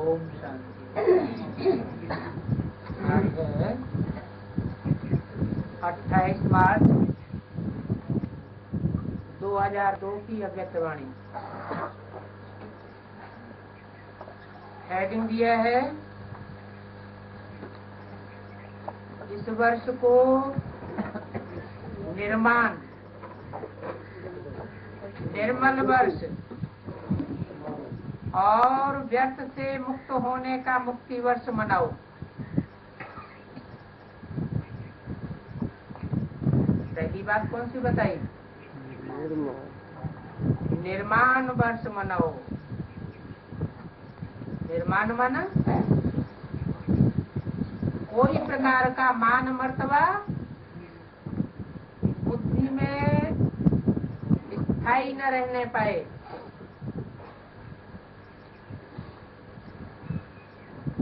ओम शांति। आज है 28 मार्च 2002 की अव्यक्तवाणी। हेडिंग दिया है इस वर्ष को निर्माण निर्मल वर्ष और व्यर्थ से मुक्त होने का मुक्ति वर्ष मनाओ। पहली बात कौन सी बताई? निर्माण वर्ष मनाओ। निर्माण माना कोई प्रकार का मान मर्तबा बुद्धि में स्थायी न रहने पाए।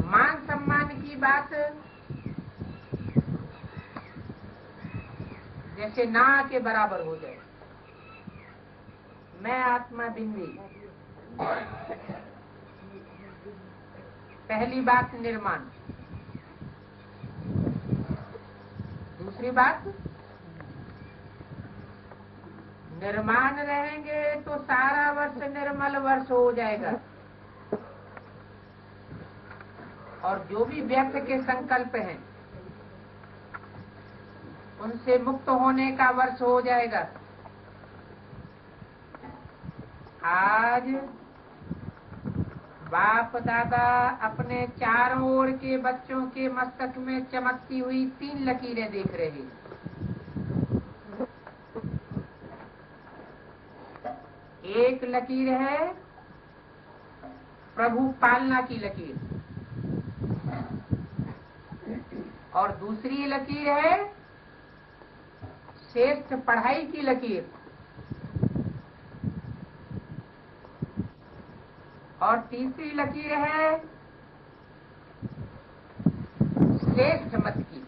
मान सम्मान की बात जैसे ना के बराबर हो जाए। मैं आत्मा बिंदी। पहली बात निर्माण। दूसरी बात निर्माण रहेंगे तो सारा वर्ष निर्मल वर्ष हो जाएगा और जो भी व्यर्थ के संकल्प हैं उनसे मुक्त होने का वर्ष हो जाएगा। आज बाप दादा अपने चारों ओर के बच्चों के मस्तक में चमकती हुई 3 लकीरें देख रहे हैं। एक लकीर है प्रभु पालना की लकीर और दूसरी लकीर है श्रेष्ठ पढ़ाई की लकीर और तीसरी लकीर है श्रेष्ठ मत की।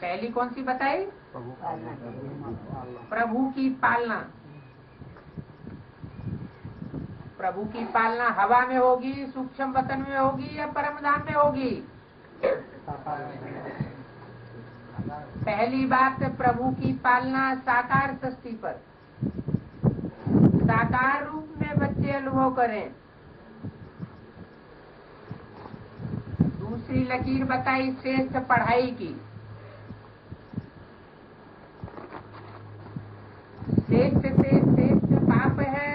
पहली कौन सी बताई? प्रभु की पालना। प्रभु की पालना हवा में होगी, सूक्ष्म वतन में होगी या परमधाम में होगी? पहली बात प्रभु की पालना साकार सृष्टि पर, साकार रूप में बच्चे अनुभव करें। दूसरी लकीर बताई श्रेष्ठ पढ़ाई की। श्रेष्ठ से श्रेष्ठ पाप है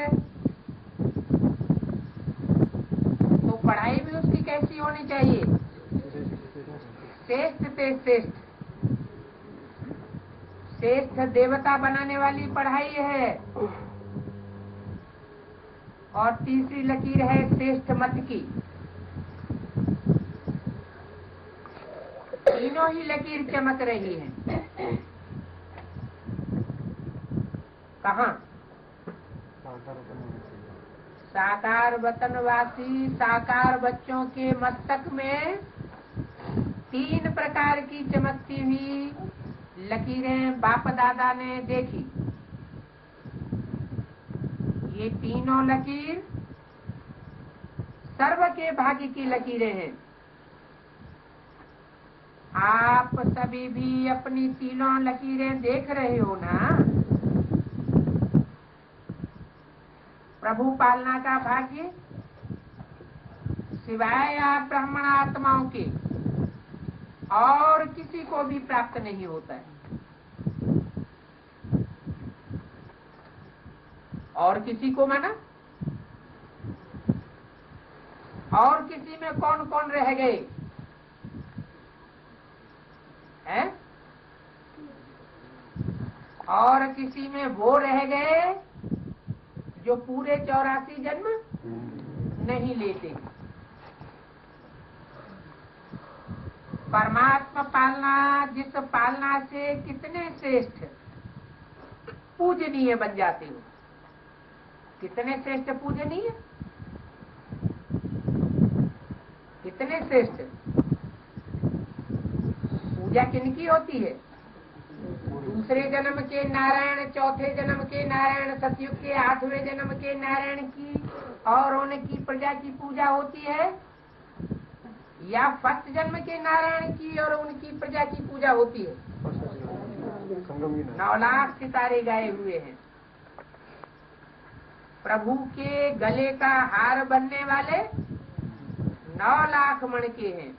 तो पढ़ाई भी उसकी कैसी होनी चाहिए? श्रेष्ठ से श्रेष्ठ। श्रेष्ठ देवता बनाने वाली पढ़ाई है और तीसरी लकीर है श्रेष्ठ मत की। तीनों ही लकीर चमक रही हैं। कहाँ? साकार वतनवासी साकार बच्चों के मस्तक में 3 प्रकार की चमकती हुई लकीरें बाप दादा ने देखी। ये तीनों लकीर सर्व के भाग्य की लकीरें हैं। आप सभी भी अपनी तीनों लकीरें देख रहे हो ना? प्रभु पालना का भाग्य सिवाय आप ब्राह्मण आत्माओं के और किसी को भी प्राप्त नहीं होता है। और किसी को माना? और किसी में कौन कौन रह गए हैं? और किसी में वो रह गए जो पूरे 84 जन्म नहीं लेते। परमात्मा पालना जिस पालना से कितने श्रेष्ठ पूजनीय बन जाते हो। कितने श्रेष्ठ पूजनीय, कितने श्रेष्ठ। पूजा किनकी होती है? दूसरे जन्म के नारायण, चौथे जन्म के नारायण, सतयुग के 8वें जन्म के नारायण की और उनकी प्रजा की पूजा होती है, या फर्स्ट जन्म के नारायण की और उनकी प्रजा की पूजा होती है? 9 लाख सितारे गाए हुए हैं। प्रभु के गले का हार बनने वाले 9 लाख मण के हैं।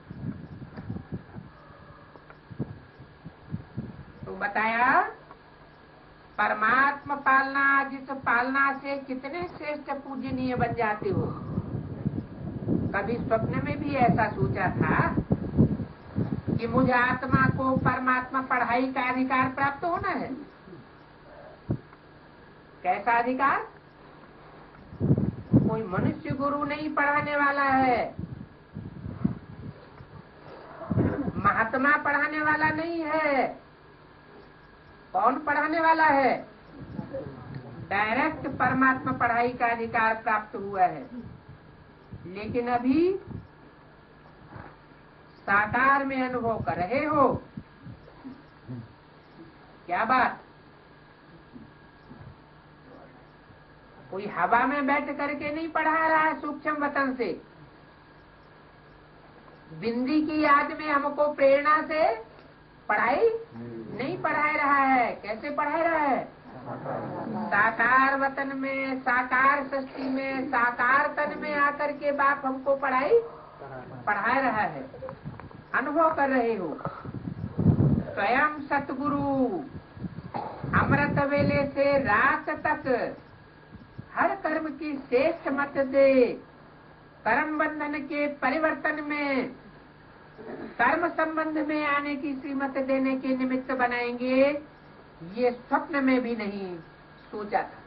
तो बताया परमात्मा पालना, जिस पालना से कितने श्रेष्ठ पूजनीय बन जाते हो। कभी स्वप्न में भी ऐसा सोचा था कि मुझे आत्मा को परमात्मा पढ़ाई का अधिकार प्राप्त होना है? कैसा अधिकार? कोई मनुष्य गुरु नहीं पढ़ाने वाला है, महात्मा पढ़ाने वाला नहीं है। कौन पढ़ाने वाला है? डायरेक्ट परमात्मा पढ़ाई का अधिकार प्राप्त हुआ है। लेकिन अभी साकार में अनुभव कर रहे हो। क्या बात? कोई हवा में बैठ करके नहीं पढ़ा रहा है सूक्ष्म वतन से। बिंदी की याद में हमको प्रेरणा से पढ़ाई नहीं पढ़ा रहा है। कैसे पढ़ा रहा है? साकार वतन में, साकार सृष्टि में, साकार तन में आकर के बाप हमको पढ़ाई पढ़ा रहा है। अनुभव कर रहे हो। स्वयं सतगुरु अमृत वेले से रात तक हर कर्म की श्रेष्ठ मत दे, कर्म बंधन के परिवर्तन में, कर्म संबंध में आने की श्रीमत देने के निमित्त बनाएंगे, ये स्वप्न में भी नहीं सोचा था।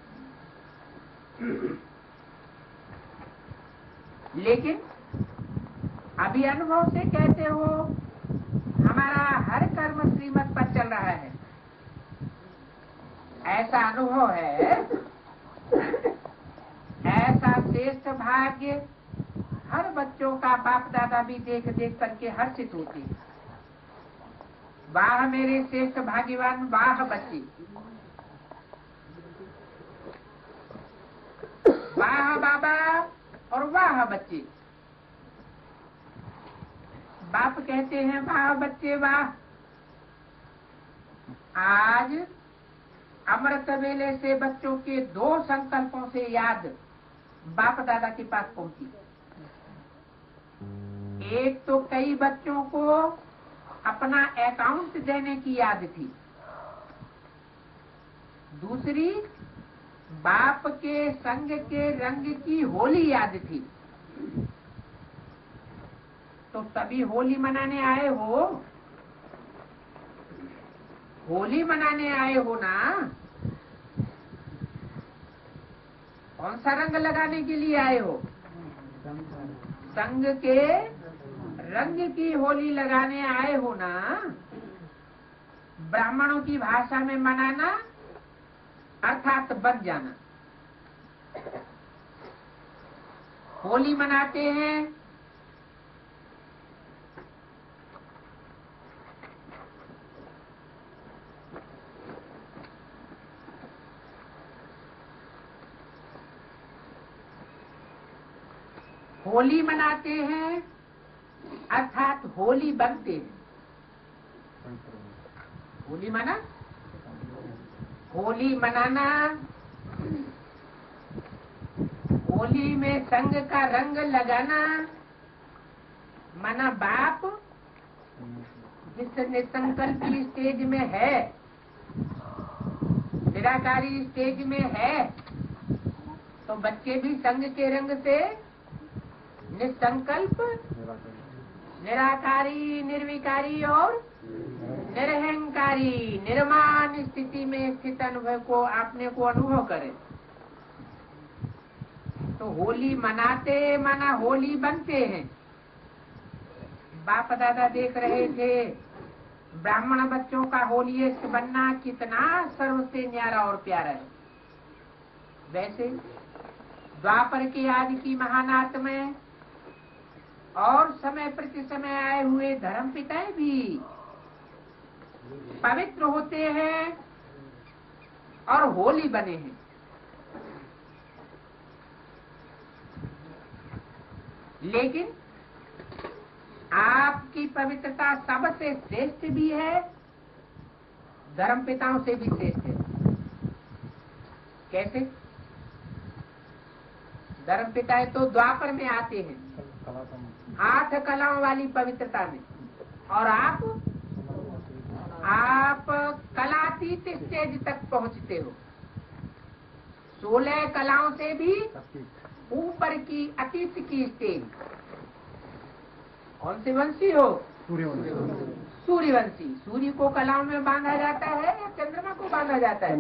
लेकिन अभी अनुभव से कहते हो हमारा हर कर्म श्रीमत पर चल रहा है। ऐसा अनुभव है, ऐसा श्रेष्ठ भाग्य हर बच्चों का बाप दादा भी देख देख करके हर्षित होते हैं। वाह मेरे श्रेष्ठ भाग्यवान, वाह बच्चे, वाह बाबा और वाह बच्चे। बाप कहते हैं वाह बच्चे वाह। आज अमृत वेले से बच्चों के 2 संकल्पों से याद बाप दादा के पास पहुंची। एक तो कई बच्चों को अपना अकाउंट देने की याद थी, दूसरी बाप के संग के रंग की होली याद थी। तो तभी होली मनाने आए हो, होली मनाने आए हो ना। कौन सा रंग लगाने के लिए आए हो? संग के रंग की होली लगाने आए हो ना। ब्राह्मणों की भाषा में मनाना अर्थात बच जाना। होली मनाते हैं, होली मनाते हैं अर्थात होली बनते हैं। होली माना होली मनाना, होली में संग का रंग लगाना। माना बाप जिस निसंकल्पी स्टेज में है, निराकारी स्टेज में है, तो बच्चे भी संग के रंग से निसंकल्प, निराकारी, निर्विकारी और निरहंकारी, निर्माण स्थिति में स्थित अनुभव को आपने को अनुभव करे। तो होली मनाते माना होली बनते हैं। बाप दादा देख रहे थे ब्राह्मण बच्चों का होलियेस्ट बनना कितना सर्व से न्यारा और प्यारा है। वैसे द्वापर की आदि की महानात में और समय प्रति समय आए हुए धर्म पिताएं भी पवित्र होते हैं और होली बने हैं। लेकिन आपकी पवित्रता सबसे श्रेष्ठ भी है, धर्मपिताओं से भी श्रेष्ठ है। कैसे? धर्मपिता तो द्वापर में आते हैं 8 कलाओं वाली पवित्रता में, और आप कलातीत स्टेज तक पहुंचते हो। 16 कलाओं से भी ऊपर की अतीत की स्टेज। कौन सी वंशी हो? सूर्यवंशी। सूर्य को कलाओं में बांधा जाता है या चंद्रमा को बांधा जाता है?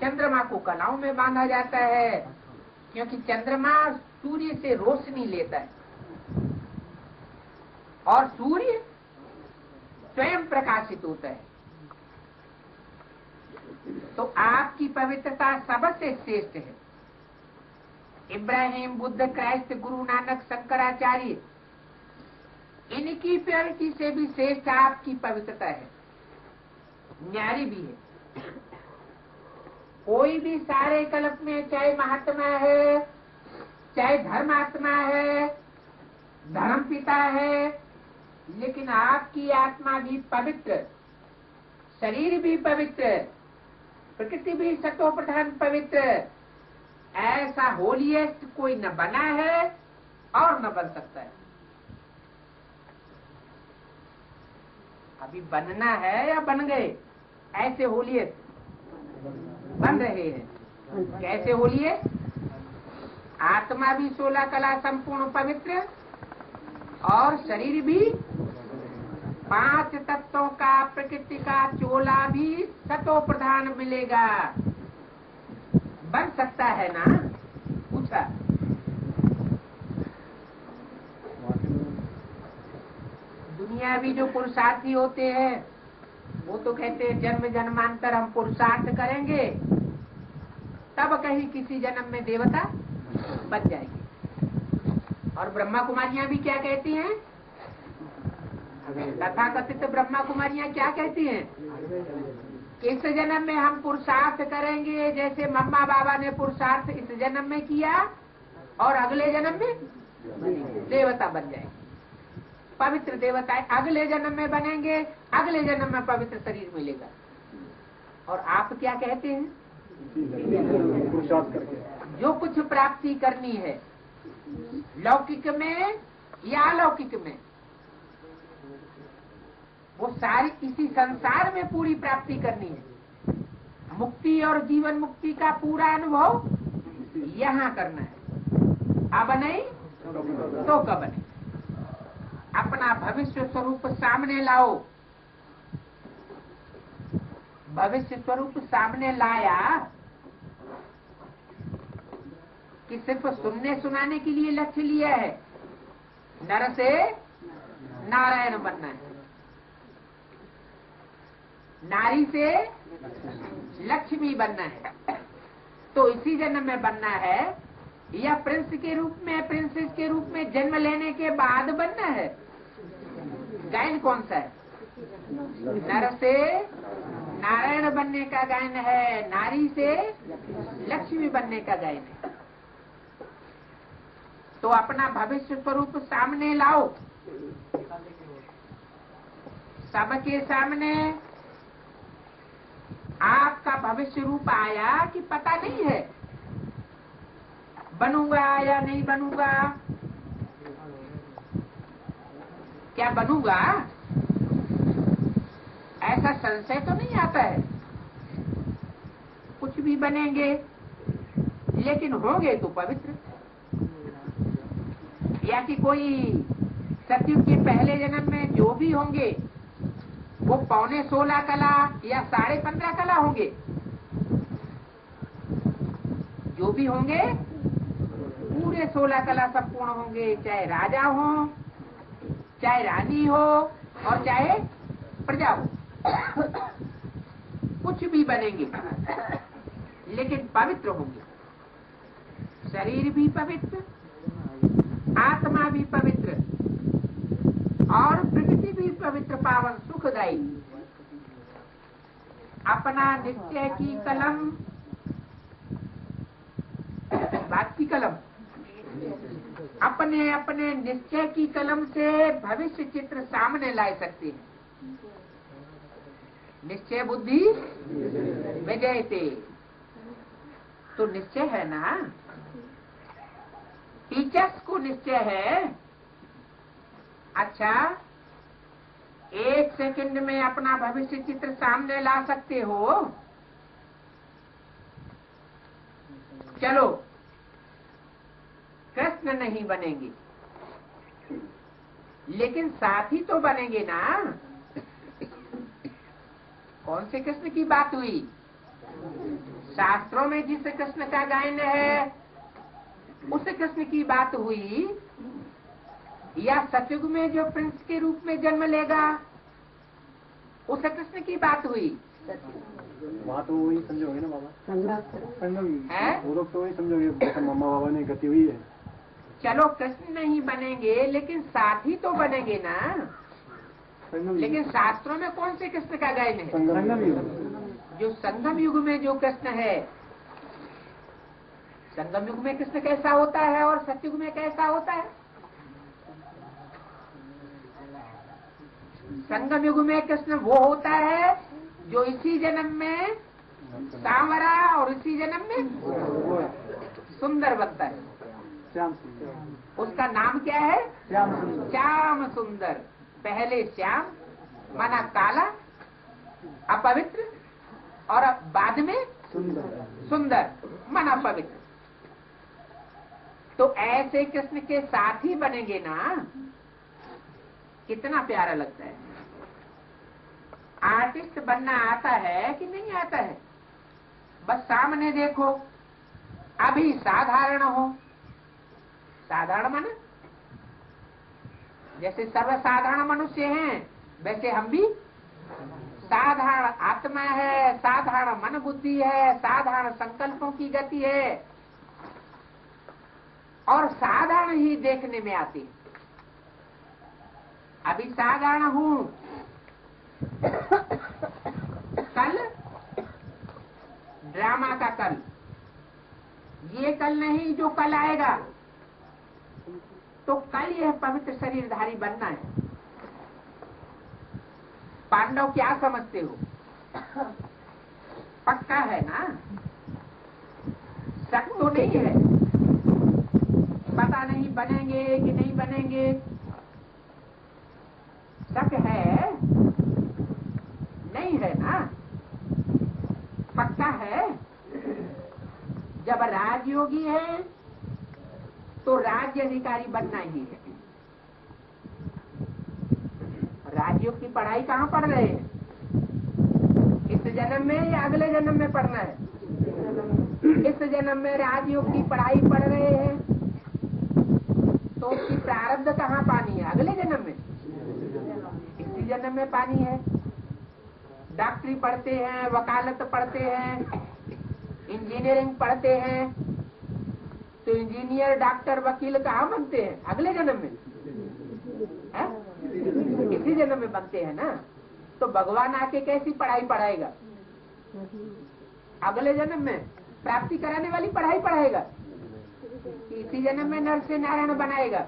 चंद्रमा को कलाओं में बांधा जाता है, क्योंकि चंद्रमा सूर्य से रोशनी लेता है और सूर्य स्वयं प्रकाशित होता है। तो आपकी पवित्रता सबसे श्रेष्ठ है। इब्राहिम, बुद्ध, क्राइस्ट, गुरु नानक, शंकराचार्य, इनकी प्योरिटी से भी श्रेष्ठ आपकी पवित्रता है, न्यारी भी है। कोई भी सारे कल्प में चाहे महात्मा है, चाहे धर्मात्मा है, धर्मपिता है, लेकिन आपकी आत्मा भी पवित्र, शरीर भी पवित्र, प्रकृति भी सतो प्रधान पवित्र। ऐसा होलीएस्ट कोई न बना है और न बन सकता है। अभी बनना है या बन गए? ऐसे होलीएस्ट बन रहे हैं। कैसे होलीएस्ट? आत्मा भी 16 कला संपूर्ण पवित्र और शरीर भी 5 तत्वों का, प्रकृति का चोला भी सतो प्रधान मिलेगा। बन सकता है ना? पूछा। दुनिया भी जो पुरुषार्थी होते हैं वो तो कहते हैं जन्म जन्मांतर हम पुरुषार्थ करेंगे, तब कहीं किसी जन्म में देवता बन जाएंगे। और ब्रह्मा कुमारियां भी क्या कहती हैं? तथाकथित ब्रह्मा कुमारियां क्या कहती हैं? इस जन्म में हम पुरुषार्थ करेंगे, जैसे मम्मा बाबा ने पुरुषार्थ इस जन्म में किया, और अगले जन्म में देवता बन जाएंगे, पवित्र देवताएं अगले जन्म में बनेंगे, अगले जन्म में पवित्र शरीर मिलेगा। और आप क्या कहते हैं? जो कुछ प्राप्ति करनी है, लौकिक में या अलौकिक में, वो सारी इसी संसार में पूरी प्राप्ति करनी है। मुक्ति और जीवन मुक्ति का पूरा अनुभव यहाँ करना है। अब नहीं तो कब नहीं। अपना भविष्य स्वरूप सामने लाओ। भविष्य स्वरूप सामने लाया कि सिर्फ सुनने सुनाने के लिए लक्ष्य लिया है? नर से नारायण बनना है, नारी से लक्ष्मी बनना है। तो इसी जन्म में बनना है या प्रिंस के रूप में, प्रिंसेस के रूप में जन्म लेने के बाद बनना है? गायन कौन सा है? नर से नारायण बनने का गायन है, नारी से लक्ष्मी बनने का गायन है। तो अपना भविष्य स्वरूप सामने लाओ, सबके सामने। आपका भविष्य रूप आया कि पता नहीं है, बनूंगा या नहीं बनूंगा, क्या बनूंगा ऐसा संशय तो नहीं आता है। कुछ भी बनेंगे, लेकिन होंगे तो पवित्र। या कि कोई सतयुग के पहले जन्म में जो भी होंगे वो 15.25 कला या 15.5 कला होंगे, जो भी होंगे पूरे 16 कला संपूर्ण होंगे, चाहे राजा हो, चाहे रानी हो, और चाहे प्रजा हो। कुछ भी बनेंगे लेकिन पवित्र होंगे। शरीर भी पवित्र, आत्मा भी पवित्र, और प्रकृति भी पवित्र, पावन, सुखदायी। अपना निश्चय की कलम, बात की कलम, अपने अपने निश्चय की कलम से भविष्य चित्र सामने ला सकते हैं। निश्चय बुद्धि विजयते, तो निश्चय है ना। टीचर्स को निश्चय है, अच्छा 1 सेकंड में अपना भविष्य चित्र सामने ला सकते हो। चलो कृष्ण नहीं बनेंगे, लेकिन साथी तो बनेंगे ना। कौन से कृष्ण की बात हुई? शास्त्रों में जिस कृष्ण का गायन है उस कृष्ण की बात हुई, या सतयुग में जो प्रिंस के रूप में जन्म लेगा उस कृष्ण की बात हुई? वहाँ तो वही समझोगे ना बाबा, है वो लोग तो वही समझोगे जैसे मम्मा बाबा ने गति हुई है। चलो कृष्ण नहीं बनेंगे, लेकिन साथी तो बनेंगे ना। लेकिन शास्त्रों में कौन से कृष्ण का गायन है? जो संगम युग में जो कृष्ण है। संगम युग में कृष्ण कैसा होता है और सतयुग में कैसा होता है? संगम युग में कृष्ण वो होता है जो इसी जन्म में सांवरा और इसी जन्म में सुंदर बनता है। उसका नाम क्या है? श्याम सुंदर। पहले श्याम माना काला अपवित्र, और बाद में सुंदर माना पवित्र। तो ऐसे कृष्ण के साथ ही बनेंगे ना। कितना प्यारा लगता है। आर्टिस्ट बनना आता है कि नहीं आता है? बस सामने देखो, अभी साधारण हो। साधारण माना जैसे सर्वसाधारण मनुष्य हैं, वैसे हम भी साधारण आत्मा है, साधारण मन बुद्धि है, साधारण संकल्पों की गति है, और साधारण ही देखने में आती है। अभी साधारण हूं, कल ड्रामा का कल, ये कल नहीं जो कल आएगा। तो कल यह पवित्र शरीरधारी बनना है। पांडव क्या समझते हो? पक्का है ना? शक तो नहीं है? पता नहीं बनेंगे कि नहीं बनेंगे, शक है? नहीं है ना? पक्का है। जब राजयोगी है तो राज्य अधिकारी बनना ही है। राजयोग की पढ़ाई कहाँ पढ़ रहे हैं? इस जन्म में या अगले जन्म में पढ़ना है? इस जन्म में राजयोग की पढ़ाई पढ़ रहे हैं, तो उसकी प्रारब्ध कहाँ पानी है? अगले जन्म में। इसी जन्म में पानी है। डॉक्टरी पढ़ते हैं, वकालत पढ़ते हैं, इंजीनियरिंग पढ़ते हैं, तो इंजीनियर डॉक्टर वकील कहाँ बनते हैं? अगले जन्म में है? इसी जन्म में बनते हैं ना। तो भगवान आके कैसी पढ़ाई पढ़ाएगा? अगले जन्म में प्राप्ति कराने वाली पढ़ाई पढ़ाएगा। इसी जन्म में नर से नारायण बनाएगा।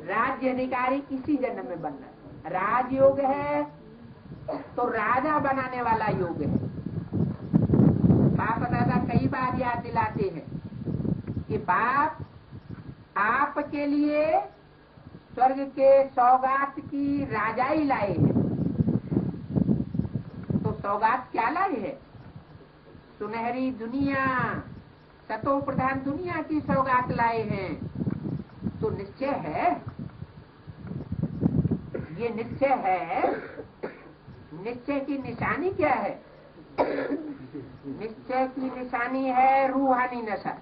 राज्य अधिकारी इसी जन्म में बनना है। राजयोग है तो राजा बनाने वाला योग है। बाप दादा कई बार याद दिलाते हैं कि बाप आपके लिए स्वर्ग के सौगात की राजाई लाए हैं। तो सौगात क्या लाए है? सुनहरी दुनिया, सतो प्रधान दुनिया की सौगात लाए हैं। तो निश्चय है, ये निश्चय है। निश्चय की निशानी क्या है? निश्चय की निशानी है रूहानी नशा।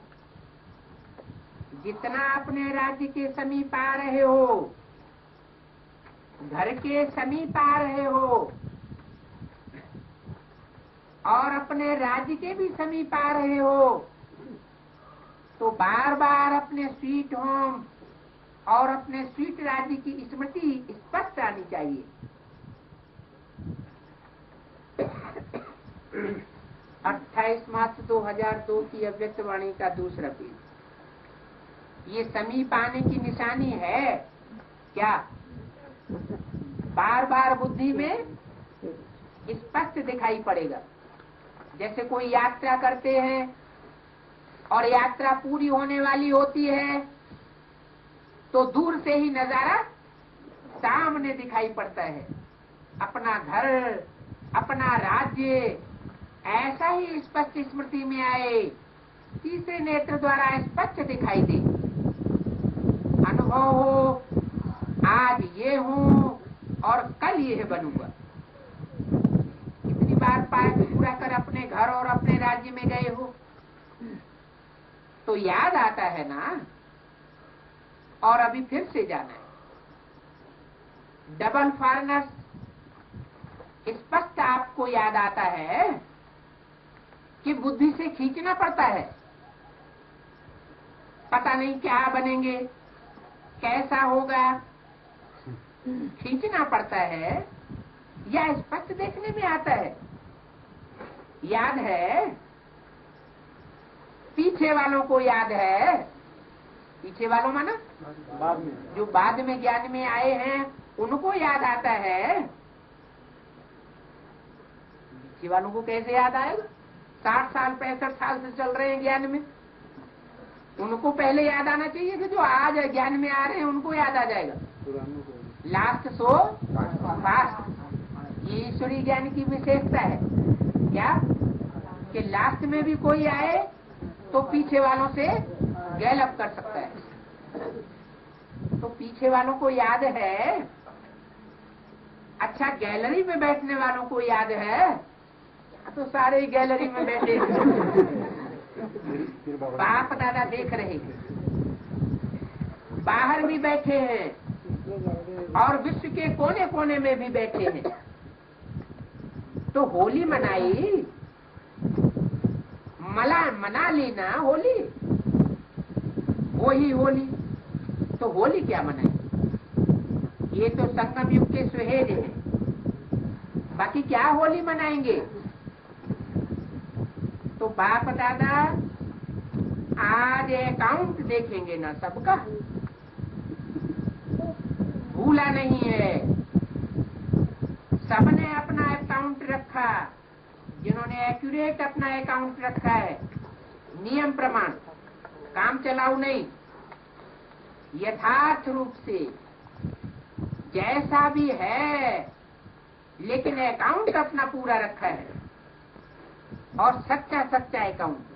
जितना अपने राज्य के समीप आ रहे हो, घर के समीप आ रहे हो, और अपने राज्य के भी समीप आ रहे हो, तो बार बार अपने स्वीट होम और अपने स्वीट राज्य की स्मृति स्पष्ट आनी चाहिए। 28 मार्च 2002 की अव्यक्त वाणी का दूसरा पेज। ये समीप आने की निशानी है क्या? बार बार बुद्धि में स्पष्ट दिखाई पड़ेगा। जैसे कोई यात्रा करते हैं और यात्रा पूरी होने वाली होती है तो दूर से ही नजारा सामने दिखाई पड़ता है। अपना घर, अपना राज्य ऐसा ही स्पष्ट स्मृति में आए, तीसरे नेत्र द्वारा स्पष्ट दिखाई दे, अनुभव हो आज ये हूँ और कल ये बनूंगा। कितनी बार पाठ पूरा कर अपने घर और अपने राज्य में गए हो तो याद आता है ना, और अभी फिर से जाना है। डबल फॉरेनर्स स्पष्ट आपको याद आता है कि बुद्धि से खींचना पड़ता है। पता नहीं क्या बनेंगे, कैसा होगा, खींचना पड़ता है या स्पष्ट देखने में आता है। याद है, पीछे वालों को याद है। पीछे वालों माना जो बाद में ज्ञान में आए हैं उनको याद आता है। पीछे वालों को कैसे याद आएगा? 60 साल 65 साल से चल रहे हैं ज्ञान में, उनको पहले याद आना चाहिए कि जो आज ज्ञान में आ रहे हैं उनको याद आ जाएगा। लास्ट सो फास्ट, ये ईश्वरीय ज्ञान की विशेषता है क्या कि लास्ट में भी कोई आए तो पीछे वालों से गैलअप कर सकता है। तो पीछे वालों को याद है। अच्छा, गैलरी में बैठने वालों को याद है तो सारे गैलरी में बैठे बाप दादा देख रहे हैं, बाहर भी बैठे हैं और विश्व के कोने कोने में भी बैठे हैं। तो होली मनाई, मना लेना होली, वही होली। तो होली क्या मनाए? ये तो संगम युग के सुहेल है, बाकी क्या होली मनाएंगे? तो बाप दादा आज अकाउंट देखेंगे ना सबका, भूला नहीं है। सबने अपना अकाउंट रखा, जिन्होंने एक्यूरेट अपना अकाउंट रखा है, नियम प्रमाण, काम चलाऊ नहीं, यथार्थ रूप से जैसा भी है लेकिन अकाउंट अपना पूरा रखा है और सच्चा अकाउंट,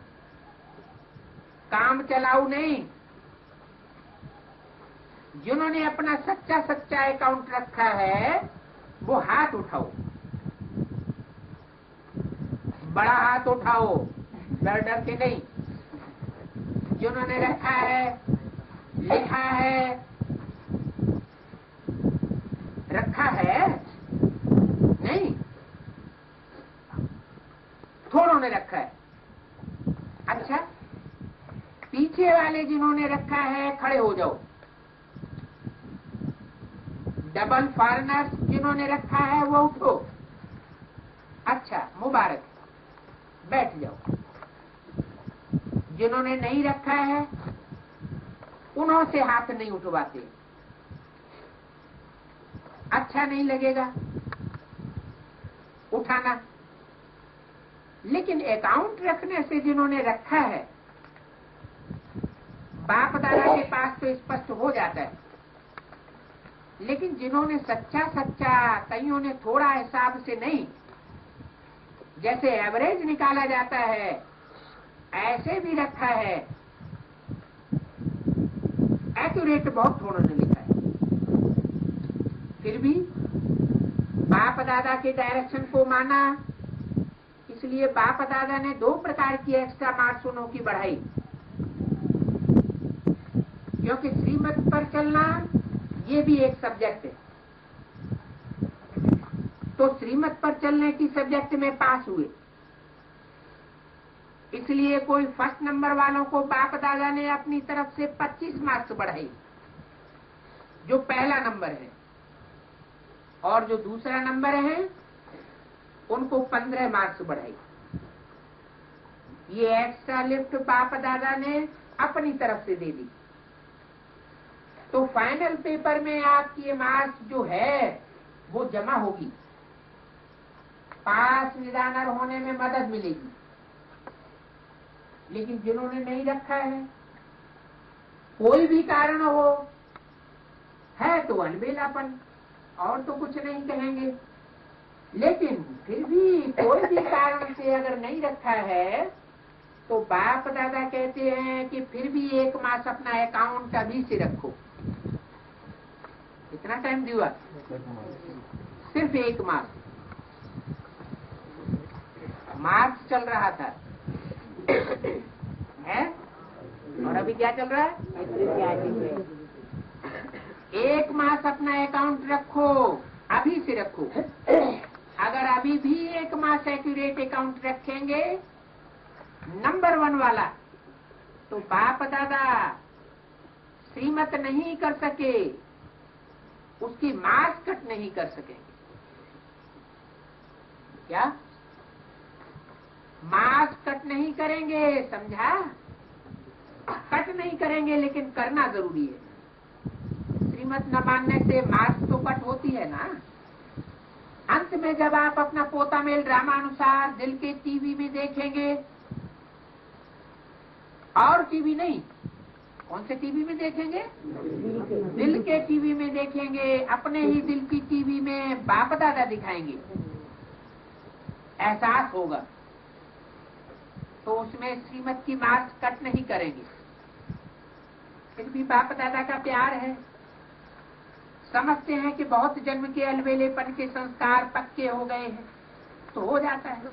काम चलाऊ नहीं। जिन्होंने अपना सच्चा अकाउंट रखा है वो हाथ उठाओ, बड़ा हाथ उठाओ, डर डर के नहीं। जिन्होंने रखा है, लिखा है, रखा है नहीं, थोड़ों ने रखा है। अच्छा, पीछे वाले जिन्होंने रखा है खड़े हो जाओ। डबल फॉरेनर्स जिन्होंने रखा है वो उठो। अच्छा, मुबारक, बैठ जाओ। जिन्होंने नहीं रखा है उन्हों से हाथ नहीं उठवाते, अच्छा नहीं लगेगा उठाना। लेकिन अकाउंट रखने से जिन्होंने रखा है, बाप दादा के पास तो स्पष्ट हो जाता है। लेकिन जिन्होंने सच्चा, कईयों ने थोड़ा हिसाब से नहीं, जैसे एवरेज निकाला जाता है ऐसे भी रखा है, एक्यूरेट बहुत थोड़ों ने लिखा है। फिर भी बाप दादा के डायरेक्शन को माना, इसलिए बाप दादा ने 2 प्रकार की एक्स्ट्रा मार्क्स उन्हों की बढ़ाई। क्योंकि श्रीमत पर चलना ये भी एक सब्जेक्ट है, तो श्रीमत पर चलने की सब्जेक्ट में पास हुए। इसलिए कोई फर्स्ट नंबर वालों को बाप दादा ने अपनी तरफ से 25 मार्क्स बढ़ाई, जो पहला नंबर है, और जो दूसरा नंबर है उनको 15 मार्क्स बढ़ाई। ये एक्स्ट्रा लिफ्ट बाप दादा ने अपनी तरफ से दे दी। तो फाइनल पेपर में आपकी मार्क्स जो है वो जमा होगी, पास निदानर होने में मदद मिलेगी। लेकिन जिन्होंने नहीं रखा है, कोई भी कारण हो, है तो अलबेलापन, और तो कुछ नहीं कहेंगे। लेकिन फिर भी कोई भी कारण से अगर नहीं रखा है तो बाप दादा कहते हैं कि फिर भी 1 मास अपना अकाउंट अभी से रखो। कितना टाइम दिया? सिर्फ 1 मास। मार्च चल रहा था है, और अभी क्या चल रहा है? 1 मास अपना अकाउंट रखो, अभी से रखो। अगर अभी भी 1 मास एक्यूरेट अकाउंट रखेंगे नंबर 1 वाला, तो बाप दादा श्रीमत नहीं कर सके, उसकी मार्क्स कट नहीं कर सकेंगे। क्या मार्क्स कट नहीं करेंगे? समझा? कट नहीं करेंगे, लेकिन करना जरूरी है। श्रीमत न मानने से मार्क्स तो कट होती है ना। अंत में जब आप अपना पोता मेल ड्रामानुसार दिल के टीवी में देखेंगे, और टीवी नहीं, कौन से टीवी में देखेंगे? दिल के टीवी में देखेंगे। अपने ही दिल की टीवी में बाप दादा दिखाएंगे, एहसास होगा। तो उसमें श्रीमत की मार्क्स कट नहीं करेंगे। फिर भी बाप दादा का प्यार है। समझते हैं कि बहुत जन्म के अलबेलेपन के संस्कार पक्के हो गए हैं, तो हो जाता है।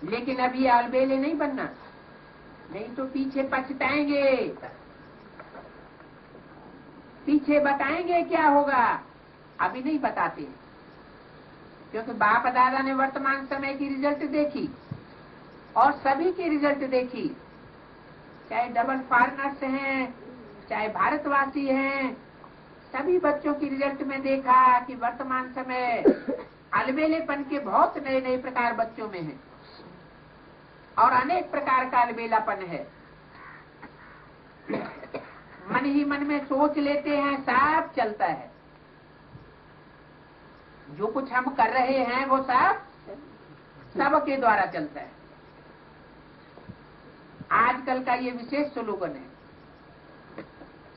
लेकिन अब ये अलबेले नहीं बनना, नहीं तो पीछे पछताएंगे, पीछे बताएंगे क्या होगा। अभी नहीं बताते, क्योंकि बाप दादा ने वर्तमान समय की रिजल्ट देखी और सभी की रिजल्ट देखी, चाहे डबल फॉरेनर्स हैं, चाहे भारतवासी हैं, सभी बच्चों की रिजल्ट में देखा कि वर्तमान समय अलबेलेपन के बहुत नए नए प्रकार बच्चों में हैं और अनेक प्रकार का अलबेलापन है। मन ही मन में सोच लेते हैं, सब चलता है। जो कुछ हम कर रहे हैं वो सबके द्वारा चलता है। आजकल का ये विशेष स्लोगन है,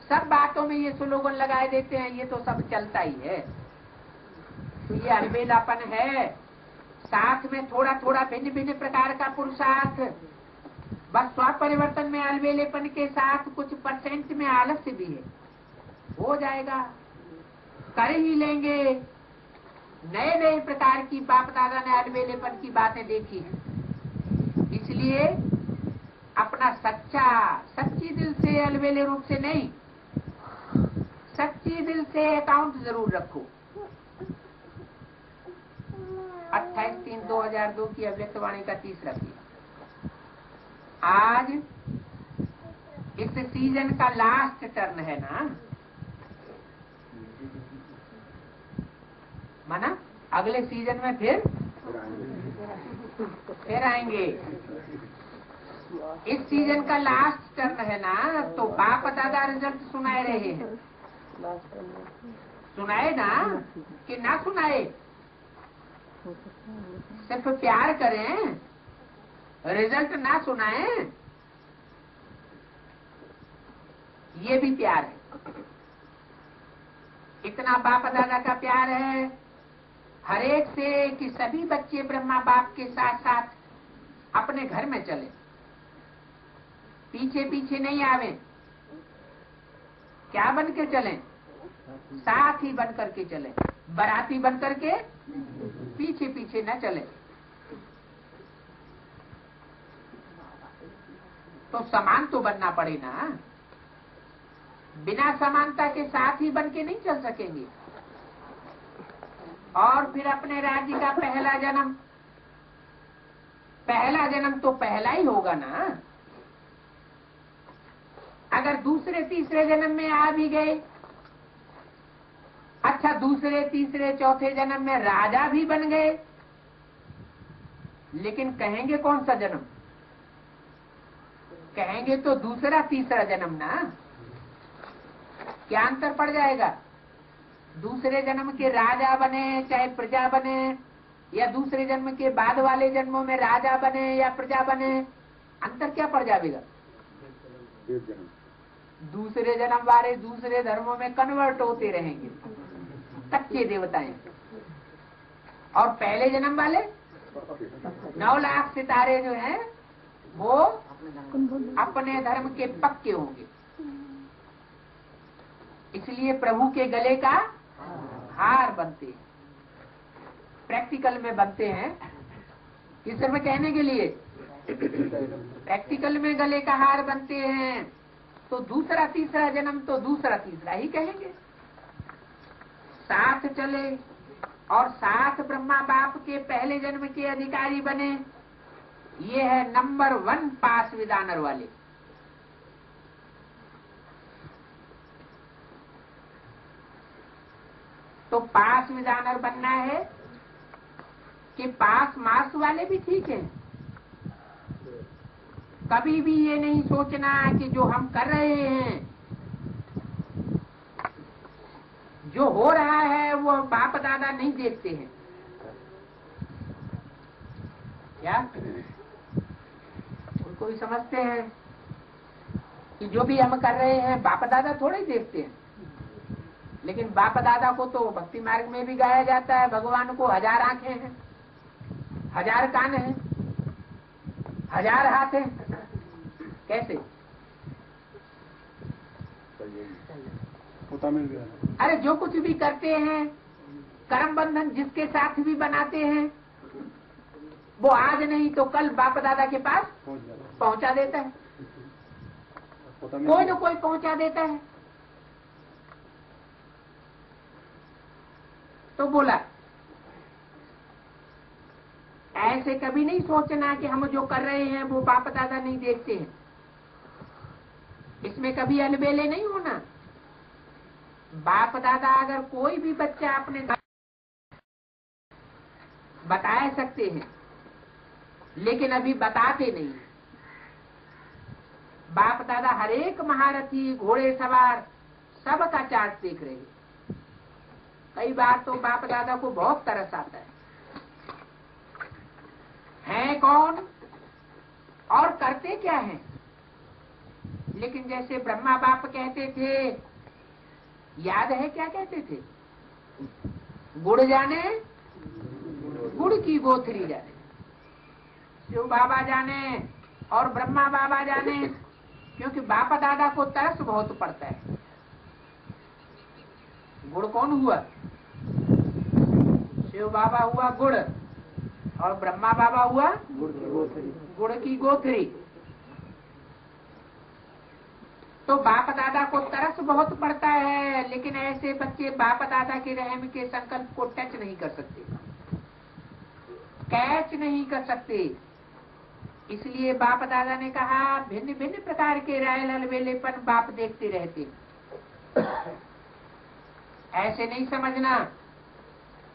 सब बातों में ये स्लोगन लगाए देते हैं, ये तो सब चलता ही है। तो ये अलबेलापन है, साथ में थोड़ा थोड़ा भिन्न भिन्न प्रकार का पुरुषार्थ। बस स्व परिवर्तन में अलबेलेपन के साथ कुछ % में आलस्य भी है, हो जाएगा, कर ही लेंगे। नए नए प्रकार की बाप दादा ने अलबेलेपन की बातें देखी हैं, इसलिए अपना सच्ची दिल से, अलबेले रूप से नहीं, सच्ची दिल से अकाउंट जरूर रखो। 28/3/2002 की अव्यक्तवाणी का 3रा किया। आज इस सीजन का लास्ट टर्न है ना, माना अगले सीजन में फिर आएंगे। इस सीजन का लास्ट टर्न है ना, तो बाप दादा रिजल्ट सुनाए रहे हैं। सुनाए ना कि ना सुनाए? सिर्फ प्यार करें, रिजल्ट ना सुनाए, ये भी प्यार है। इतना बाप दादा का प्यार है हरेक से कि सभी बच्चे ब्रह्मा बाप के साथ साथ अपने घर में चले, पीछे पीछे नहीं आवे। क्या बन के चलें? साथी बन करके चले, बाराती बन करके पीछे पीछे न चले। तो समान तो बनना पड़े ना, बिना समानता के साथ ही बन के नहीं चल सकेंगे। और फिर अपने राज्य का पहला जन्म तो पहला ही होगा ना। अगर दूसरे तीसरे जन्म में आ भी गए, अच्छा दूसरे तीसरे चौथे जन्म में राजा भी बन गए, लेकिन कहेंगे कौन सा जन्म? कहेंगे तो दूसरा तीसरा जन्म ना, क्या अंतर पड़ जाएगा? दूसरे जन्म के राजा बने चाहे प्रजा बने, या दूसरे जन्म के बाद वाले जन्मों में राजा बने या प्रजा बने, अंतर क्या पड़ जाएगा? दूसरे जन्म वाले दूसरे धर्मों में कन्वर्ट होते रहेंगे, कच्चे देवताएं। और पहले जन्म वाले 9 लाख सितारे जो हैं वो अपने धर्म के पक्के होंगे। इसलिए प्रभु के गले का हार बनते हैं, प्रैक्टिकल में बनते हैं। किस में कहने के लिए प्रैक्टिकल में गले का हार बनते हैं, तो दूसरा तीसरा जन्म तो दूसरा तीसरा ही कहेंगे। साथ चले और साथ ब्रह्मा बाप के पहले जन्म के अधिकारी बने, ये है नंबर 1 पास विदानर वाले। तो पास विदानर बनना है कि पास मार्क्स वाले भी ठीक है। कभी भी ये नहीं सोचना कि जो हम कर रहे हैं, जो हो रहा है वो बाप दादा नहीं देखते हैं। क्या उनको भी समझते हैं कि जो भी हम कर रहे हैं बाप दादा थोड़े ही देखते हैं। लेकिन बाप दादा को तो भक्ति मार्ग में भी गाया जाता है, भगवान को 1000 आंखें हैं, 1000 कान हैं, 1000 हाथ हैं। कैसे? अरे जो कुछ भी करते हैं, कर्म बंधन जिसके साथ भी बनाते हैं, वो आज नहीं तो कल बाप दादा के पास पहुंचा देता है, कोई न कोई पहुंचा देता है। तो बोला ऐसे कभी नहीं सोचना कि हम जो कर रहे हैं वो बाप दादा नहीं देखते हैं। इसमें कभी अलबेले नहीं होना। बाप दादा अगर कोई भी बच्चा अपने बता सकते हैं, लेकिन अभी बताते नहीं। बाप दादा हर एक महारथी घोड़े सवार सबका चार्ट देख रहे हैं। कई बार तो बाप दादा को बहुत तरस आता है कौन और करते क्या है। लेकिन जैसे ब्रह्मा बाप कहते थे, याद है क्या कहते थे? गुड़ जाने गुड़ की गोथरी जाने, शिव बाबा जाने और ब्रह्मा बाबा जाने, क्योंकि बाप दादा को तरस बहुत पड़ता है। गुड़ कौन हुआ? शिव बाबा हुआ गुड़ और ब्रह्मा बाबा हुआ गुड़ की गोथरी। तो बाप दादा को तरस बहुत पड़ता है, लेकिन ऐसे बच्चे बाप दादा के रहम के संकल्प को टच नहीं कर सकते, कैच नहीं कर सकते। इसलिए बाप दादा ने कहा भिन्न भिन्न प्रकार के रायल अलबेलेपन बाप देखते रहते। ऐसे नहीं समझना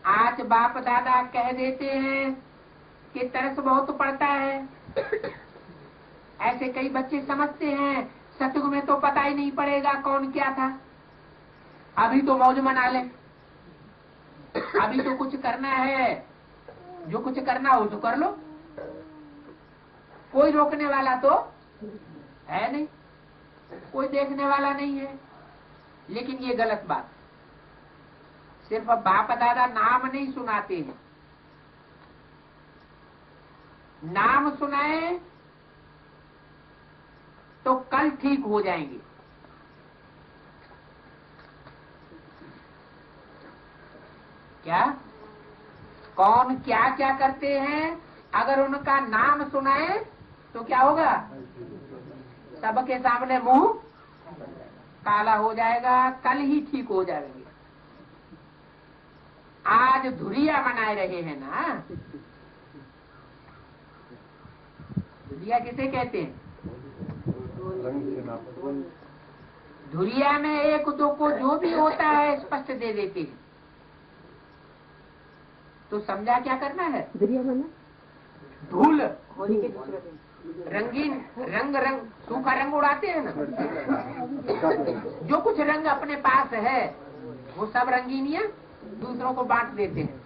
आज बाप दादा कह देते हैं कि तरस बहुत पड़ता है। ऐसे कई बच्चे समझते हैं सतयुग में तो पता ही नहीं पड़ेगा कौन क्या था, अभी तो मौज मना ले, अभी तो कुछ करना है, जो कुछ करना हो तो कर लो, कोई रोकने वाला तो है नहीं, कोई देखने वाला नहीं है। लेकिन ये गलत बात। सिर्फ बाप दादा नाम नहीं सुनाते हैं, नाम सुनाए तो कल ठीक हो जाएंगे। क्या कौन क्या क्या करते हैं, अगर उनका नाम सुनाए तो क्या होगा? सबके सामने मुंह काला हो जाएगा, कल ही ठीक हो जाएंगे। आज धुरिया मनाए रहे हैं ना। धुरिया किसे कहते हैं? धुरिया में एक दो को जो भी होता है स्पष्ट दे देते हैं। तो समझा क्या करना है? धुरिया माना धूल, होली के दूसरे दिन। रंगीन रंग सूखा रंग उड़ाते हैं ना। जो कुछ रंग अपने पास है वो सब रंगीनियां दूसरों को बांट देते हैं।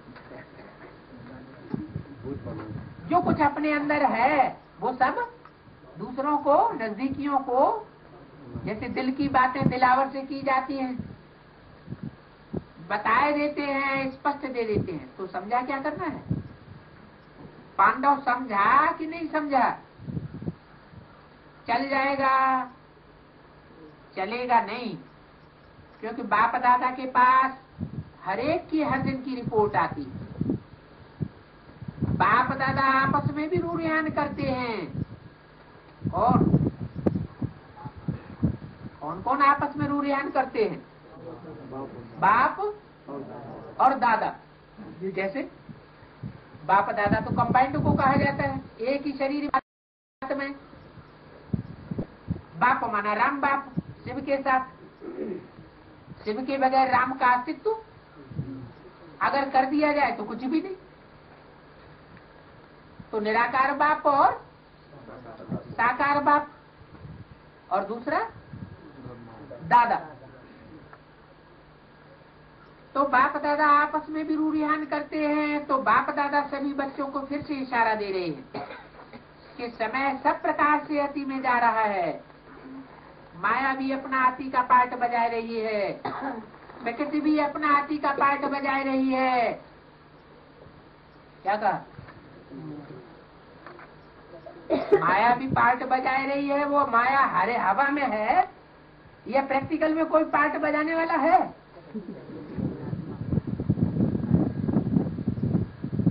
जो कुछ अपने अंदर है वो सब दूसरों को, नजदीकियों को, जैसे दिल की बातें दिलावर से की जाती हैं, बताए देते हैं, स्पष्ट दे देते हैं। तो समझा क्या करना है? पांडव समझा कि नहीं समझा? चल जाएगा, चलेगा नहीं, क्योंकि बाप दादा के पास हर एक की हर दिन की रिपोर्ट आती है। बाप दादा आपस में भी रूढ़ियान करते हैं। कौन कौन आपस में रूढ़ियान करते हैं? बाप और दादा। जैसे बाप दादा तो कंबाइंड को कहा जाता है, एक ही शरीर में। बाप माना राम बाप, शिव के साथ। शिव के बगैर राम का अस्तित्व अगर कर दिया जाए तो कुछ भी नहीं। तो निराकार बाप और साकार बाप, और दूसरा दादा। तो बाप दादा आपस में भी रूढ़ियान करते हैं। तो बाप दादा सभी बच्चों को फिर से इशारा दे रहे हैं कि समय सब प्रकार से अति में जा रहा है। माया भी अपना अति का पार्ट बजाय रही है, प्रकृति भी अपना अति का पार्ट बजाय रही है। क्या कहा? माया भी पार्ट बजाय रही है। वो माया हरे हवा में है या प्रैक्टिकल में कोई पार्ट बजाने वाला है?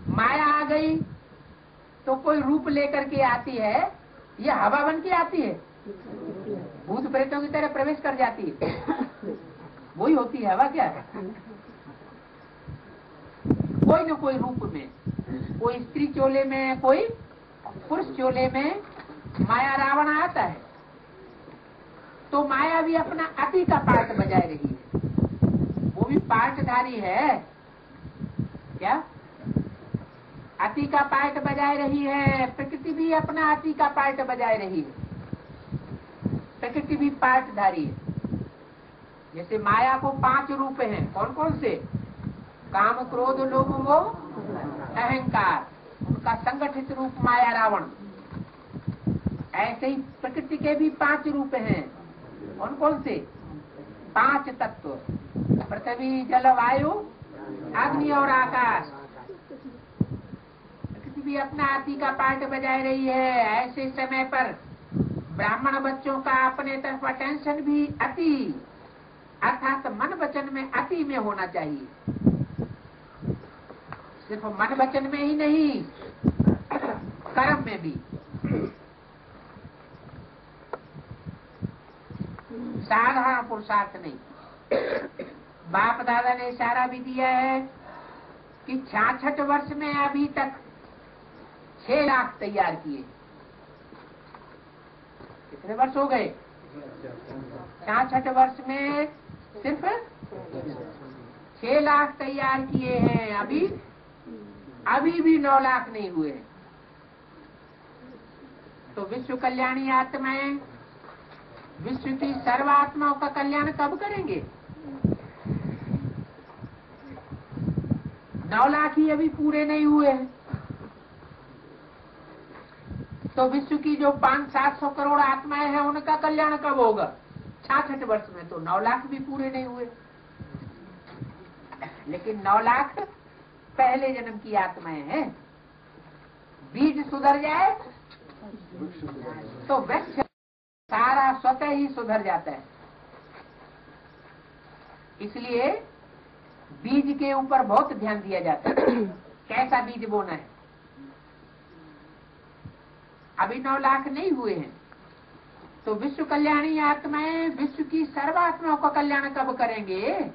माया आ गई तो कोई रूप लेकर के आती है या हवा बन के आती है? भूत प्रेतों की तरह प्रवेश कर जाती है, वही होती है हवा। क्या कोई न कोई रूप में, कोई स्त्री चोले में, कोई पुरुष चोले में माया रावण आता है। तो माया भी अपना अति का पार्ट बजाय रही है, वो भी पार्टधारी है। क्या अति का पार्ट बजाय रही है? प्रकृति भी अपना अति का पार्ट बजाय रही है। प्रकृति भी पार्टधारी है। जैसे माया को 5 रूप हैं। कौन कौन से? काम, क्रोध, लोभ, मोह, अहंकार। उनका संगठित रूप माया रावण। ऐसे ही प्रकृति के भी 5 रूप हैं। कौन कौन से? 5 तत्व, पृथ्वी, जल, वायु, अग्नि और आकाश। प्रकृति भी अपना अति का पार्ट बजाय रही है। ऐसे समय पर ब्राह्मण बच्चों का अपने तरफ अटेंशन भी अति, अर्थात मन वचन में अति में होना चाहिए। सिर्फ मन वचन में ही नहीं, कर्म में भी। साधारण पुरुषार्थ नहीं। बाप दादा ने इशारा भी दिया है कि 66 वर्ष में अभी तक 6 लाख तैयार किए। कितने वर्ष हो गए? 66 वर्ष में सिर्फ 6 लाख तैयार किए हैं। अभी भी 9 लाख नहीं हुए। तो विश्व कल्याणी आत्माएं विश्व की सर्वात्माओं का कल्याण कब करेंगे? 9 लाख ही अभी पूरे नहीं हुए हैं। तो विश्व की जो 500-700 करोड़ आत्माएं हैं उनका कल्याण कब होगा? 66 वर्ष में। तो 9 लाख भी पूरे नहीं हुए। लेकिन 9 लाख पहले जन्म की आत्माएं हैं। बीज सुधर जाए तो वृक्ष सारा स्वतः ही सुधर जाता है। इसलिए बीज के ऊपर बहुत ध्यान दिया जाता है। कैसा बीज बोना है? अभी 9 लाख नहीं हुए हैं। तो विश्व कल्याणी आत्माएं विश्व की सर्वात्माओं का कल्याण कब करेंगे?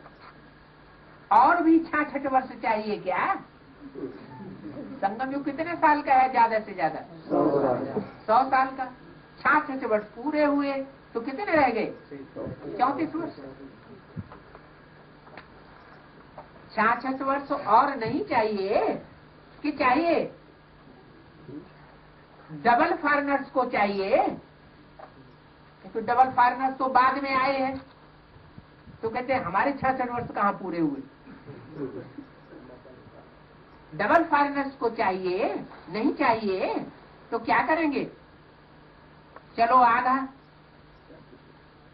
और भी 66 वर्ष चाहिए क्या? संगम युग कितने साल का है? ज्यादा से ज्यादा 100 साल का। 66 वर्ष पूरे हुए तो कितने रह गए? 34 वर्ष। 66 वर्ष और नहीं चाहिए कि चाहिए? डबल फॉरेनर्स को चाहिए, क्योंकि डबल फॉरेनर्स तो बाद में आए हैं, तो कहते हैं हमारे 66 वर्ष कहाँ पूरे हुए। डबल फॉरेनर्स को चाहिए, नहीं चाहिए तो क्या करेंगे? चलो आधा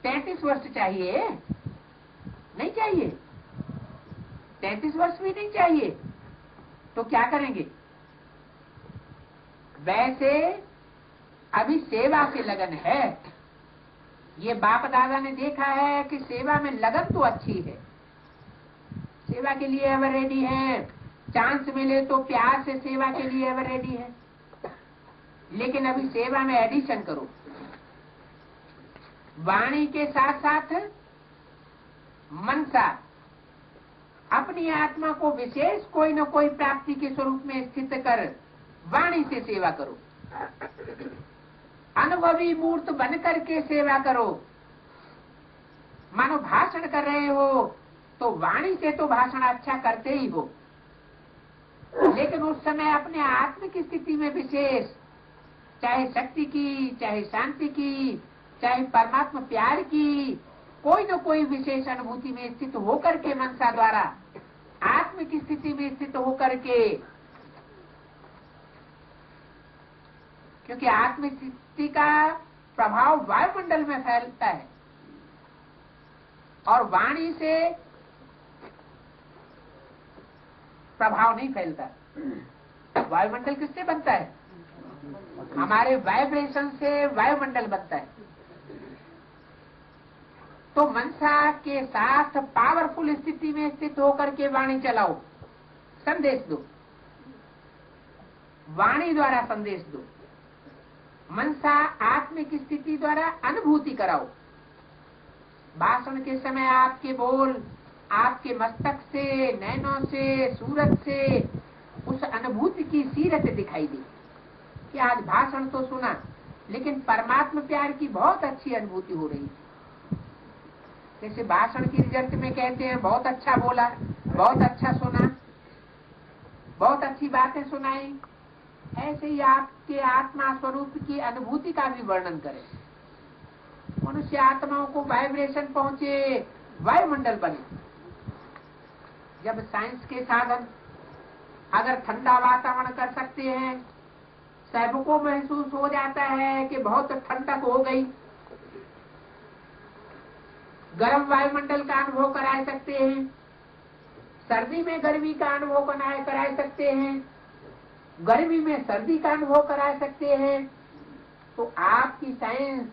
33 वर्ष चाहिए, नहीं चाहिए, 33 वर्ष भी नहीं चाहिए, तो क्या करेंगे? वैसे अभी सेवा से लगन है, ये बाप दादा ने देखा है कि सेवा में लगन तो अच्छी है, सेवा के लिए एवर रेडी है, चांस मिले तो प्यार से सेवा के लिए एवर रेडी है, लेकिन अभी सेवा में एडिशन करो, वाणी के साथ साथ मनसा अपनी आत्मा को विशेष कोई न कोई प्राप्ति के स्वरूप में स्थित कर वाणी से सेवा करो, अनुभवी मूर्त बन करके सेवा करो। मानो भाषण कर रहे हो तो वाणी से तो भाषण अच्छा करते ही हो, लेकिन उस समय अपने आत्म की स्थिति में विशेष, चाहे शक्ति की, चाहे शांति की, चाहे परमात्मा प्यार की, कोई न कोई विशेष अनुभूति में स्थित होकर के मनसा द्वारा आत्म की स्थिति में स्थित होकर के, क्योंकि आत्म स्थिति का प्रभाव वायुमंडल में फैलता है और वाणी से प्रभाव नहीं फैलता। वायुमंडल किससे बनता है? हमारे वाइब्रेशन से वायुमंडल बनता है। तो मनसा के साथ पावरफुल स्थिति में स्थित होकर के वाणी चलाओ, संदेश दो, वाणी द्वारा संदेश दो, मनसा आत्मिक स्थिति द्वारा अनुभूति कराओ। भाषण के समय आपके बोल आपके मस्तक से, नैनों से, सूरत से उस अनुभूति की सीरत दिखाई दी कि आज भाषण तो सुना, लेकिन परमात्मा प्यार की बहुत अच्छी अनुभूति हो रही है। जैसे भाषण की रिजल्ट में कहते हैं बहुत अच्छा बोला, बहुत अच्छा सुना, बहुत अच्छी बातें सुनाई, ऐसे ही आपके आत्मा स्वरूप की अनुभूति का भी वर्णन करें। मनुष्य आत्माओं को वाइब्रेशन पहुंचे, वायुमंडल बने। जब साइंस के साधन अगर ठंडा वातावरण कर सकते हैं, सबको महसूस हो जाता है कि बहुत ठंडक हो गई, गर्म वायुमंडल का अनुभव करा सकते हैं, सर्दी में गर्मी का अनुभव करा सकते हैं, गर्मी में सर्दी का अनुभव करा सकते हैं, तो आपकी साइंस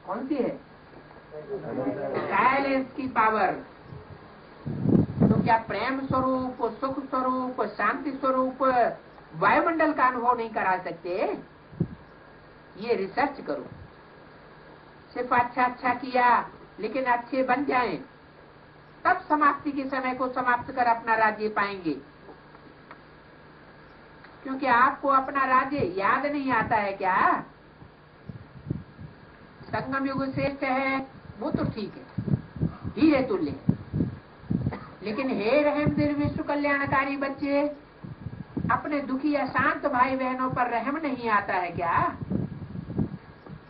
कौन सी है? साइलेंस की पावर। तो क्या प्रेम स्वरूप, सुख स्वरूप, शांति स्वरूप वायुमंडल का अनुभव नहीं करा सकते? ये रिसर्च करो। सिर्फ अच्छा किया लेकिन अच्छे बन जाएं, तब समाप्ति के समय को समाप्त कर अपना राज्य पाएंगे। क्योंकि आपको अपना राज्य याद नहीं आता है क्या? संगम युग श्रेष्ठ है वो तो ठीक है, हीरे तुल्य, लेकिन हे रहम दिल विश्व कल्याणकारी बच्चे, अपने दुखी अशांत भाई बहनों पर रहम नहीं आता है क्या?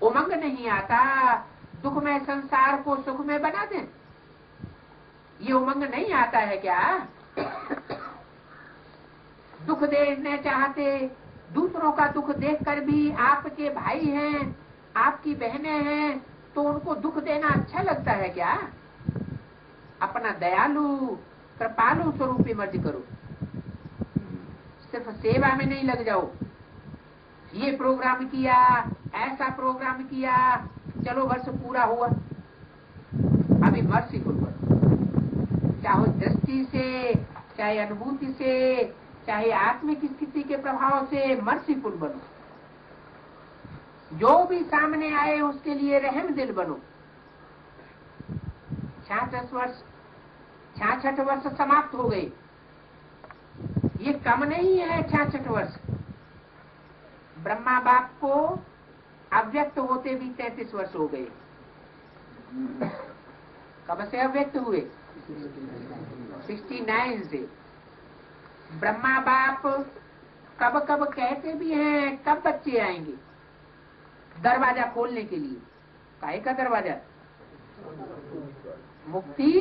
उमंग नहीं आता दुख में संसार को सुख में बना दें? ये उमंग नहीं आता है क्या? दुख देने चाहते, दूसरों का दुख देखकर भी आपके भाई हैं, आपकी बहनें हैं, तो उनको दुख देना अच्छा लगता है क्या? अपना दयालु कृपालु स्वरूप इमर्ज करो, सिर्फ सेवा में नहीं लग जाओ। ये प्रोग्राम किया, ऐसा प्रोग्राम किया, चलो वर्ष पूरा हुआ, अभी मर्सीफुल बनो, चाहे दृष्टि से, चाहे अनुभूति से, चाहे आत्मिक स्थिति के प्रभाव से मर्सीफुल बनो। जो भी सामने आए उसके लिए रहम दिल बनो। 66 वर्ष समाप्त हो गए, ये कम नहीं है। 66 वर्ष ब्रह्मा बाप को अव्यक्त होते भी 33 वर्ष हो गए। कब से अव्यक्त हुए? 69 से। ब्रह्मा बाप कब कब कहते भी हैं कब बच्चे आएंगे दरवाजा खोलने के लिए। काहे का दरवाजा? मुक्ति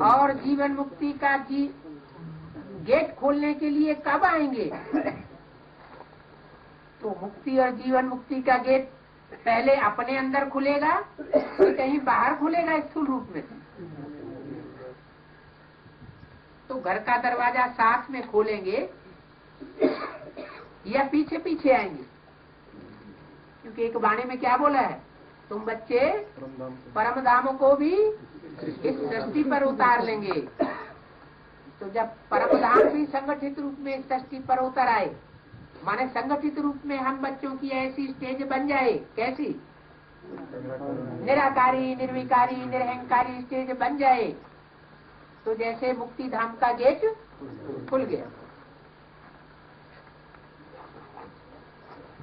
और जीवन मुक्ति का गेट खोलने के लिए कब आएंगे? तो मुक्ति और जीवन मुक्ति का गेट पहले अपने अंदर खुलेगा कि कहीं बाहर खुलेगा स्थूल रूप में? तो घर का दरवाजा साथ में खोलेंगे या पीछे पीछे आएंगे? क्योंकि एक वाणी में क्या बोला है, तुम बच्चे परम धाम को भी इस सृष्टि पर उतार लेंगे। तो जब परम धाम भी संगठित रूप में इस सृष्टि पर उतर आए, माने संगठित रूप में हम बच्चों की ऐसी स्टेज बन जाए, कैसी? निराकारी निर्विकारी निरहंकारी स्टेज बन जाए, तो जैसे मुक्ति धाम का गेट खुल गया।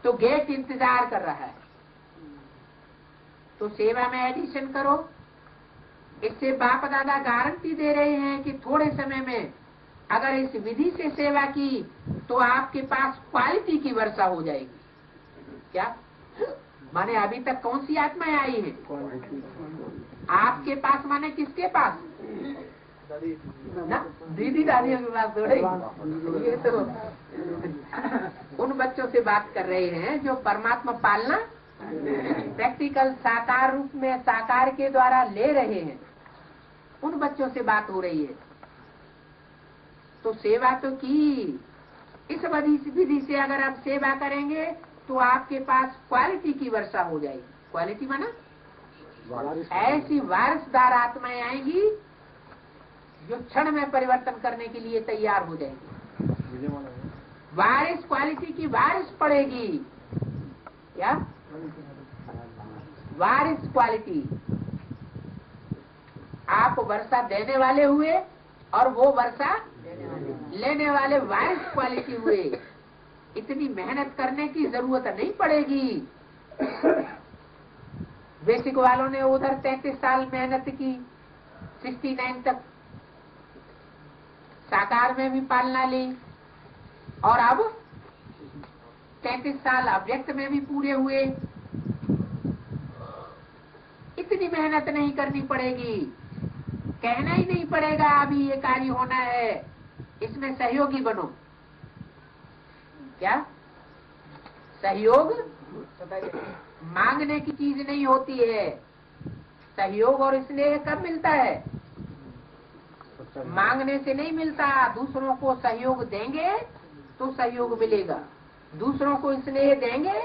तो गेट इंतजार कर रहा है। तो सेवा में एडिशन करो। इससे बाप दादा गारंटी दे रहे हैं कि थोड़े समय में अगर इस विधि से सेवा की तो आपके पास क्वालिटी की वर्षा हो जाएगी। क्या माने अभी तक कौन सी आत्माएं आई हैं आपके पास? माने किसके पास? ना दीदी दादियों के पास थोड़े। ये तो उन बच्चों से बात कर रहे हैं जो परमात्मा पालना प्रैक्टिकल साकार रूप में साकार के द्वारा ले रहे हैं। उन बच्चों से बात हो रही है। तो सेवा तो की, इस विधि से अगर आप सेवा करेंगे तो आपके पास क्वालिटी की वर्षा हो जाएगी। क्वालिटी माना ऐसी वारिसदार आत्माएं आएंगी जो क्षण में परिवर्तन करने के लिए तैयार हो जाएंगी। वारिस क्वालिटी की वारिस पड़ेगी। क्या वारिस क्वालिटी? आप वर्षा देने वाले हुए और वो वर्षा लेने वाले वारिस क्वालिटी हुए। इतनी मेहनत करने की जरूरत नहीं पड़ेगी। बेसिक वालों ने उधर 33 साल मेहनत की, 69 तक साकार में भी पालना ली, और अब 33 साल अव्यक्त में भी पूरे हुए। इतनी मेहनत नहीं करनी पड़ेगी। कहना ही नहीं पड़ेगा अभी ये कार्य होना है, इसमें सहयोगी बनो। क्या सहयोग मांगने की चीज नहीं होती है। सहयोग और स्नेह कब मिलता है? मांगने से नहीं मिलता। दूसरों को सहयोग देंगे तो सहयोग मिलेगा, दूसरों को स्नेह देंगे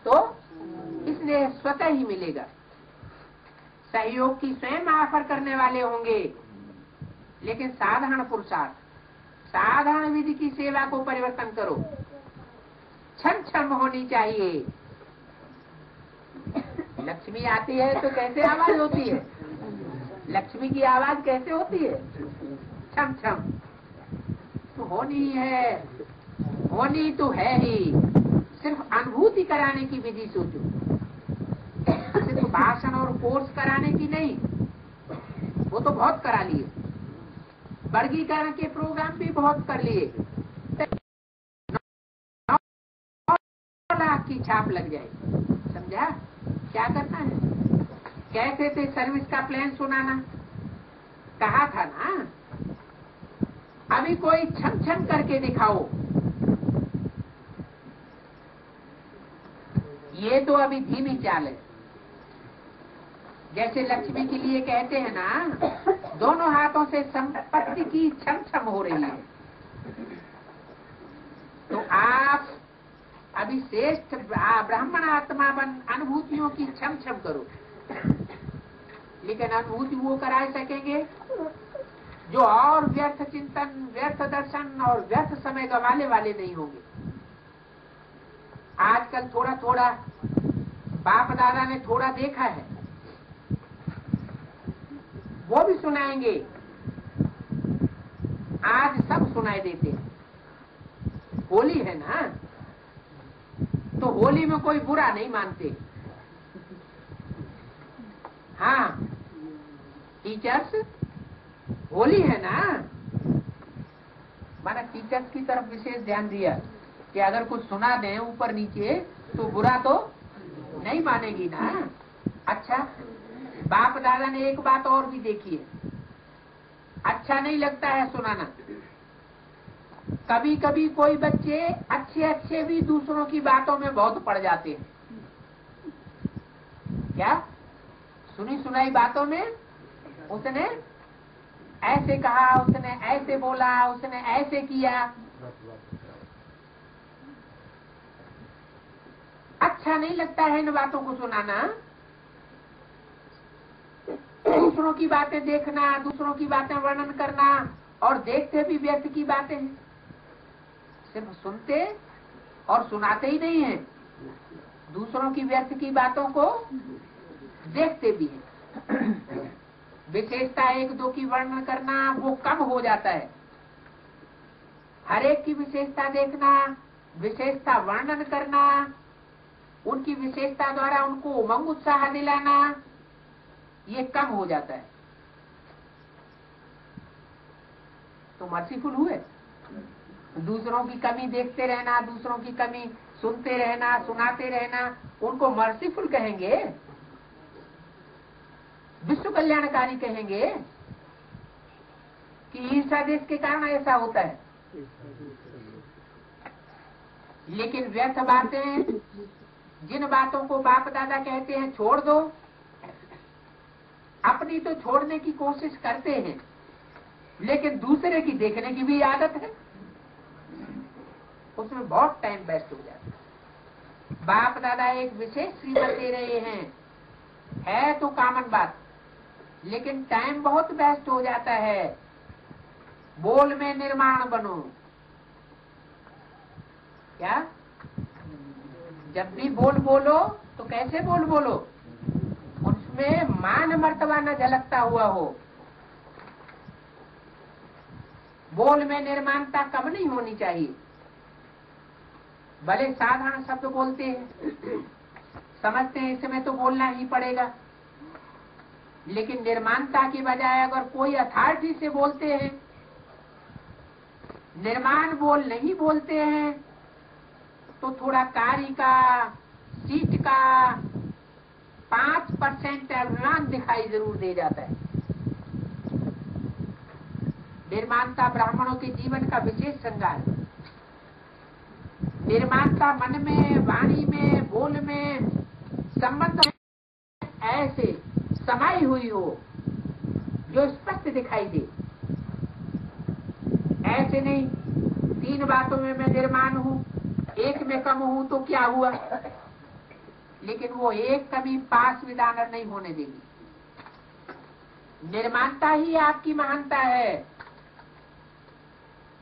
तो स्नेह स्वतः ही मिलेगा। सहयोग की स्वयं ऑफर करने वाले होंगे, लेकिन साधारण पुरुषार्थ, साधारण विधि की सेवा को परिवर्तन करो। क्षम क्षम होनी चाहिए। लक्ष्मी आती है तो कैसे आवाज होती है? लक्ष्मी की आवाज कैसे होती है? क्षम क्षम। तो होनी है, होनी तो है ही। सिर्फ अनुभूति कराने की विधि सोचो, सिर्फ भाषण और कोर्स कराने की नहीं। वो तो बहुत करा लिए, वर्गीकरण के प्रोग्राम भी बहुत कर लिए। 9 लाख की छाप लग जाए। समझा क्या करना है? कैसे थे सर्विस का प्लान सुनाना? कहा था ना, अभी कोई छम छम करके दिखाओ। ये तो अभी धीमी चाल है। जैसे लक्ष्मी के लिए कहते हैं ना, दोनों हाथों से संपत्ति की छम छम हो रही है। तो आप अभी श्रेष्ठ ब्राह्मण आत्मा बन अनुभूतियों की छम छम करो। लेकिन अनुभूति वो करा सकेंगे जो और व्यर्थ चिंतन, व्यर्थ दर्शन और व्यर्थ समय गंवाने वाले नहीं होंगे। आजकल थोड़ा थोड़ा बाप दादा ने थोड़ा देखा है, वो भी सुनाएंगे। आज सब सुनाई देते हैं। होली है ना, तो होली में कोई बुरा नहीं मानते। हाँ, टीचर्स, होली है ना, माना टीचर्स की तरफ विशेष ध्यान दिया। कि अगर कुछ सुना दें ऊपर नीचे तो बुरा तो नहीं मानेगी ना। अच्छा, बाप दादा ने एक बात और भी देखी है, अच्छा नहीं लगता है सुनाना। कभी कभी कोई बच्चे अच्छे अच्छे भी दूसरों की बातों में बहुत पड़ जाते हैं। क्या सुनी सुनाई बातों में उसने ऐसे कहा, उसने ऐसे बोला, उसने ऐसे किया, अच्छा नहीं लगता है इन बातों को सुनाना। दूसरों की बातें देखना, दूसरों की बातें वर्णन करना, और देखते भी व्यर्थ की बातें हैं, सिर्फ सुनते और सुनाते ही नहीं है, दूसरों की व्यर्थ की बातों को देखते भी हैं। विशेषता एक दो की वर्णन करना वो कम हो जाता है, हर एक की विशेषता देखना, विशेषता वर्णन करना, उनकी विशेषता द्वारा उनको उमंग उत्साह दिलाना, ये कम हो जाता है। तो मर्सीफुल हुए। दूसरों की कमी देखते रहना, दूसरों की कमी सुनते रहना, सुनाते रहना, उनको मर्सीफुल कहेंगे, विश्व कल्याणकारी कहेंगे कि ईर्ष्या देश के कारण ऐसा होता है। लेकिन व्यर्थ बातें, जिन बातों को बाप दादा कहते हैं छोड़ दो, अपनी तो छोड़ने की कोशिश करते हैं, लेकिन दूसरे की देखने की भी आदत है, उसमें बहुत टाइम वेस्ट हो जाता है। बाप दादा एक विशेष श्रीमत दे रहे हैं, है तो कॉमन बात, लेकिन टाइम बहुत वेस्ट हो जाता है। बोल में निर्माण बनो। क्या जब भी बोल बोलो तो कैसे बोल बोलो, उसमें मान मर्तबा न झलकता हुआ हो। बोल में निर्माणता कम नहीं होनी चाहिए। भले साधारण शब्द बोलते हैं, समझते हैं इसमें तो बोलना ही पड़ेगा, लेकिन निर्माणता की बजाय अगर कोई अथॉरिटी से बोलते हैं, निर्माण बोल नहीं बोलते हैं, तो थोड़ा कार्य का, सीट का 5% अभिमान दिखाई जरूर दे जाता है। निर्माणता ब्राह्मणों के जीवन का विशेष श्रृंगार है। निर्माणता मन में, वाणी में, बोल में संबंध ऐसे समाई हुई हो जो स्पष्ट दिखाई दे। ऐसे नहीं 3 बातों में मैं निर्माण हूँ, एक में कम हूँ तो क्या हुआ, लेकिन वो एक कभी पास विदानर नहीं होने देगी। निर्माणता ही आपकी महानता है,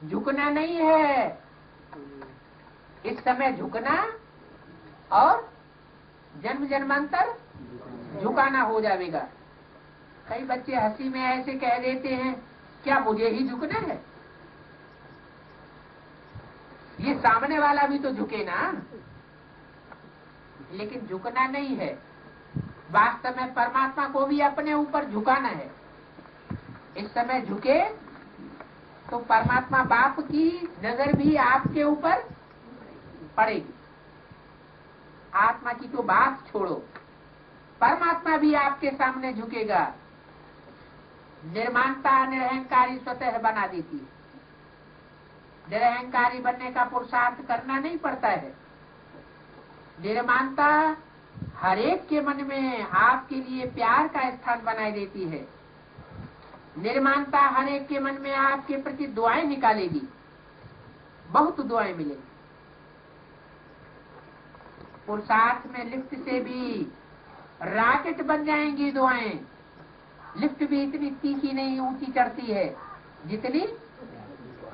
झुकना नहीं है। इस समय झुकना और जन्म जन्मांतर झुकाना हो जाएगा। कई बच्चे हंसी में ऐसे कह देते हैं, क्या मुझे ही झुकना है? ये सामने वाला भी तो झुके ना, लेकिन झुकना नहीं है। वास्तव में परमात्मा को भी अपने ऊपर झुकाना है। इस समय झुके तो परमात्मा बाप की नजर भी आपके ऊपर पड़ेगी। आत्मा की तो बात छोड़ो, परमात्मा भी आपके सामने झुकेगा। निर्माणता निरहंकारी स्वतः बना देती है। निरहंकारी बनने का पुरुषार्थ करना नहीं पड़ता है। निर्माणता हर एक के मन में आपके लिए प्यार का स्थान बनाई देती है। निर्माणता हर एक के मन में आपके प्रति दुआएं निकालेगी, बहुत दुआएं मिलेगी। पुरुषार्थ में लिफ्ट से भी रॉकेट बन जाएंगी दुआएं। लिफ्ट भी इतनी तीखी नहीं ऊंची चढ़ती है जितनी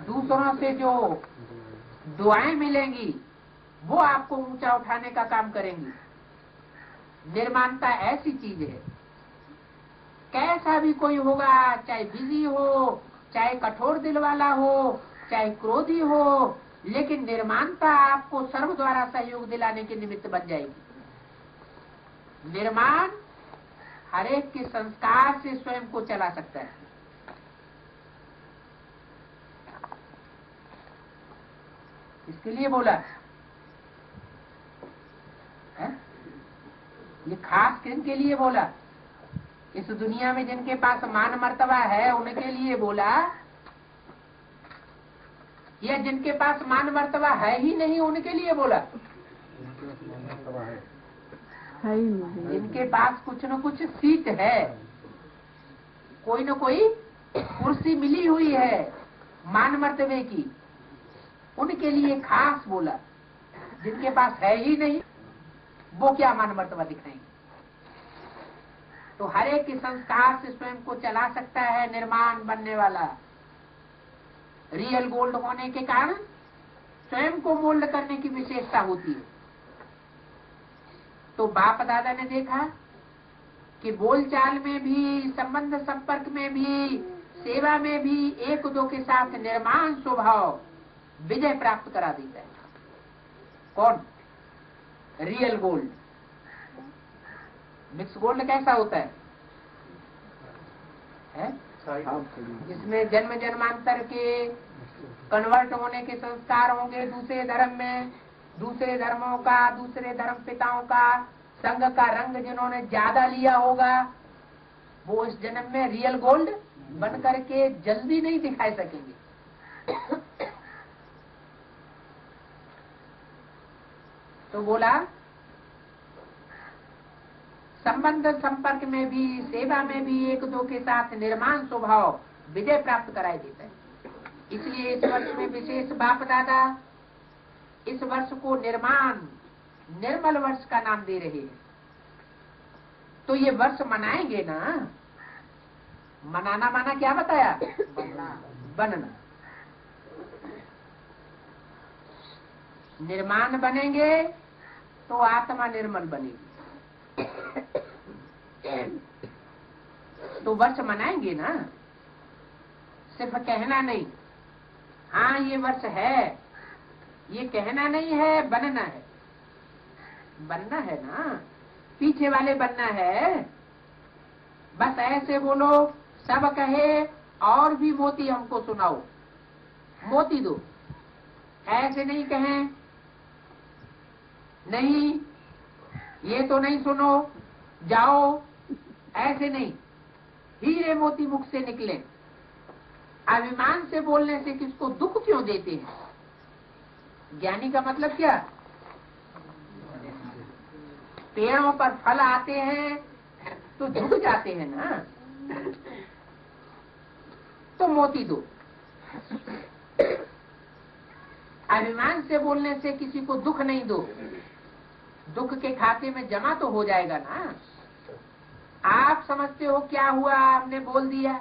दूसरों से जो दुआएं मिलेंगी वो आपको ऊंचा उठाने का काम करेंगी। निर्माणता ऐसी चीज है, कैसा भी कोई होगा, चाहे बिजी हो, चाहे कठोर दिल वाला हो, चाहे क्रोधी हो, लेकिन निर्माणता आपको सर्व द्वारा सहयोग दिलाने के निमित्त बन जाएगी। निर्माण हर एक के संस्कार से स्वयं को चला सकता है। किसके लिए बोला है? ये खास किन के लिए बोला? इस दुनिया में जिनके पास मान मर्तबा है उनके लिए बोला, या जिनके पास मान मर्तबा है ही नहीं उनके लिए बोला? जिनके पास कुछ न कुछ सीट है, कोई न कोई कुर्सी मिली हुई है मान मर्तबे की, उनके लिए खास बोला। जिनके पास है ही नहीं वो क्या मान मर्तबा दिखाएंगे? तो हर एक संस्कार से स्वयं को चला सकता है निर्माण बनने वाला। रियल गोल्ड होने के कारण स्वयं को मोल्ड करने की विशेषता होती है। तो बाप दादा ने देखा कि बोलचाल में भी, संबंध संपर्क में भी, सेवा में भी एक दो के साथ निर्माण स्वभाव विजय प्राप्त करा देता है। कौन? Real gold. मिक्स गोल्ड कैसा होता है? जिसमें जन्म जन्मांतर के कन्वर्ट होने के संस्कार होंगे दूसरे धर्म में, दूसरे धर्मों का, दूसरे धर्म पिताओं का संग का रंग जिन्होंने ज्यादा लिया होगा, वो इस जन्म में रियल गोल्ड बन करके जल्दी नहीं दिखाई सकेंगे। तो बोला संबंध संपर्क में भी, सेवा में भी एक दो के साथ निर्माण स्वभाव विजय प्राप्त कराई देता है। इसलिए इस वर्ष में विशेष बाप दादा इस वर्ष को निर्माण निर्मल वर्ष का नाम दे रहे हैं। तो ये वर्ष मनाएंगे ना, मनाना माना क्या बताया? बनना। निर्माण बनेंगे तो आत्मा निर्मल बनेगी। तो वर्ष मनाएंगे ना, सिर्फ कहना नहीं, हाँ ये वर्ष है, ये कहना नहीं है, बनना है। बनना है ना, पीछे वाले बनना है। बस ऐसे बोलो, सब कहे और भी मोती हमको सुनाओ, मोती दो। ऐसे नहीं कहें, नहीं ये तो नहीं सुनो, जाओ, ऐसे नहीं। हीरे मोती मुख से निकले। अभिमान से बोलने से किसको दुख क्यों देते हैं? ज्ञानी का मतलब क्या? पेड़ों पर फल आते हैं तो झुक जाते हैं ना, तो मोती दो। अभिमान से बोलने से किसी को दुख नहीं दो, दुख के खाते में जमा तो हो जाएगा ना। आप समझते हो क्या हुआ, आपने बोल दिया,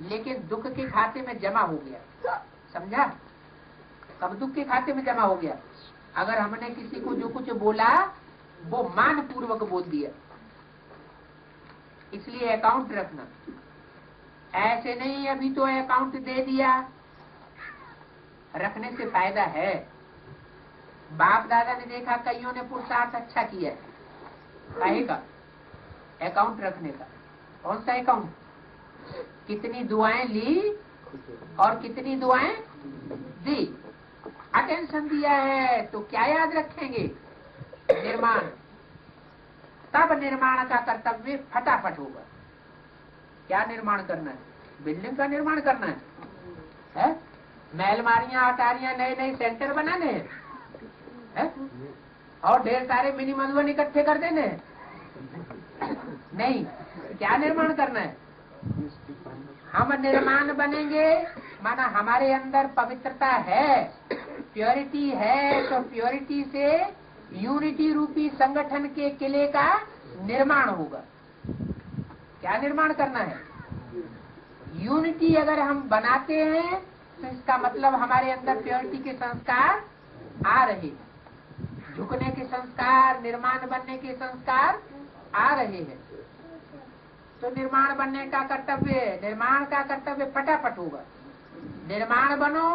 लेकिन दुख के खाते में जमा हो गया। समझा? कब दुख के खाते में जमा हो गया? अगर हमने किसी को जो कुछ बोला वो मान पूर्वक बोल दिया। इसलिए अकाउंट रखना। ऐसे नहीं अभी तो अकाउंट दे दिया, रखने से फायदा है। बाप दादा ने देखा कईयों ने पुरुषार्थ अच्छा किया, काहे का? अकाउंट रखने का। कौन सा अकाउंट? कितनी दुआएं ली और कितनी दुआएं दी। अटेंशन दिया है तो क्या याद रखेंगे? निर्माण। तब निर्माण का कर्तव्य फटाफट होगा। क्या निर्माण करना है? बिल्डिंग का निर्माण करना है? महलमारियां, अटारियां, नए नए सेंटर बनाने हैं और ढेर सारे मिनी मधुबन इकट्ठे कर देने हैं? नहीं। क्या निर्माण करना है? हम निर्माण बनेंगे माना हमारे अंदर पवित्रता है, प्योरिटी है, तो प्योरिटी से यूनिटी रूपी संगठन के किले का निर्माण होगा। क्या निर्माण करना है? यूनिटी अगर हम बनाते हैं तो इसका मतलब हमारे अंदर प्योरिटी के संस्कार आ रहे हैं, झुकने के संस्कार, निर्माण बनने के संस्कार आ रहे हैं। तो निर्माण बनने का कर्तव्य, निर्माण का कर्तव्य फटाफट होगा। निर्माण बनो।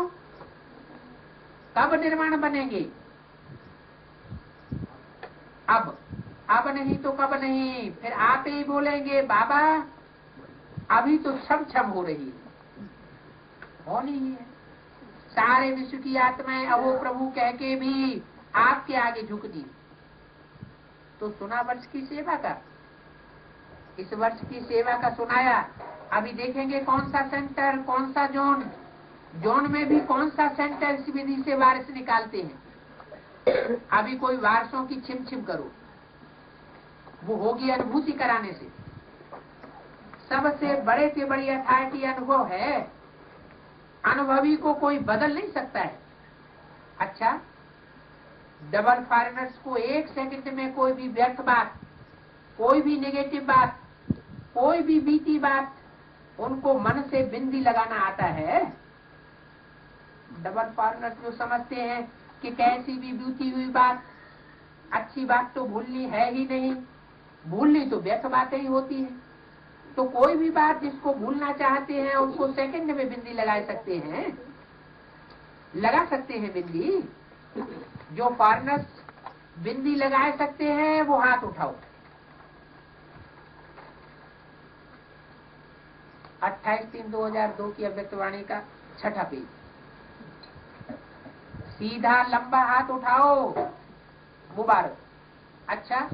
कब निर्माण बनेंगे? अब नहीं तो कब नहीं। फिर आप ही बोलेंगे बाबा अभी तो छम छम हो रही है, होनी है। सारे विश्व की आत्माएं अहो प्रभु कह के भी आपके आगे झुक दी। तो सुना वर्ष की सेवा का, इस वर्ष की सेवा का सुनाया। अभी देखेंगे कौन सा सेंटर, कौन सा जोन, जोन में भी कौन सा सेंटर इस विधि से वारिस निकालते हैं। अभी कोई वारसों की छिम छिम करो, वो होगी अनुभूति कराने से। सबसे बड़े से बड़ी अथॉरिटी अनुभव है, अनुभवी को कोई बदल नहीं सकता है। अच्छा, डबल फॉरेनर्स को एक सेकंड में कोई भी व्यर्थ बात, कोई भी नेगेटिव बात, कोई भी बीती बात, उनको मन से बिंदी लगाना आता है। डबल फॉरेनर्स जो समझते हैं कि कैसी भी बीती हुई बात, अच्छी बात तो भूलनी है ही नहीं, भूलनी तो व्यर्थ बातें ही होती है। तो कोई भी बात जिसको भूलना चाहते हैं उसको सेकंड में बिंदी लगा सकते हैं, लगा सकते हैं बिंदी। जो फॉरेनर्स बिंदी लगा सकते हैं वो हाथ उठाओ। 28/3/2002 की अव्यक्तवाणी का 6ठा पेज, सीधा लंबा हाथ उठाओ। मुबारक। अच्छा,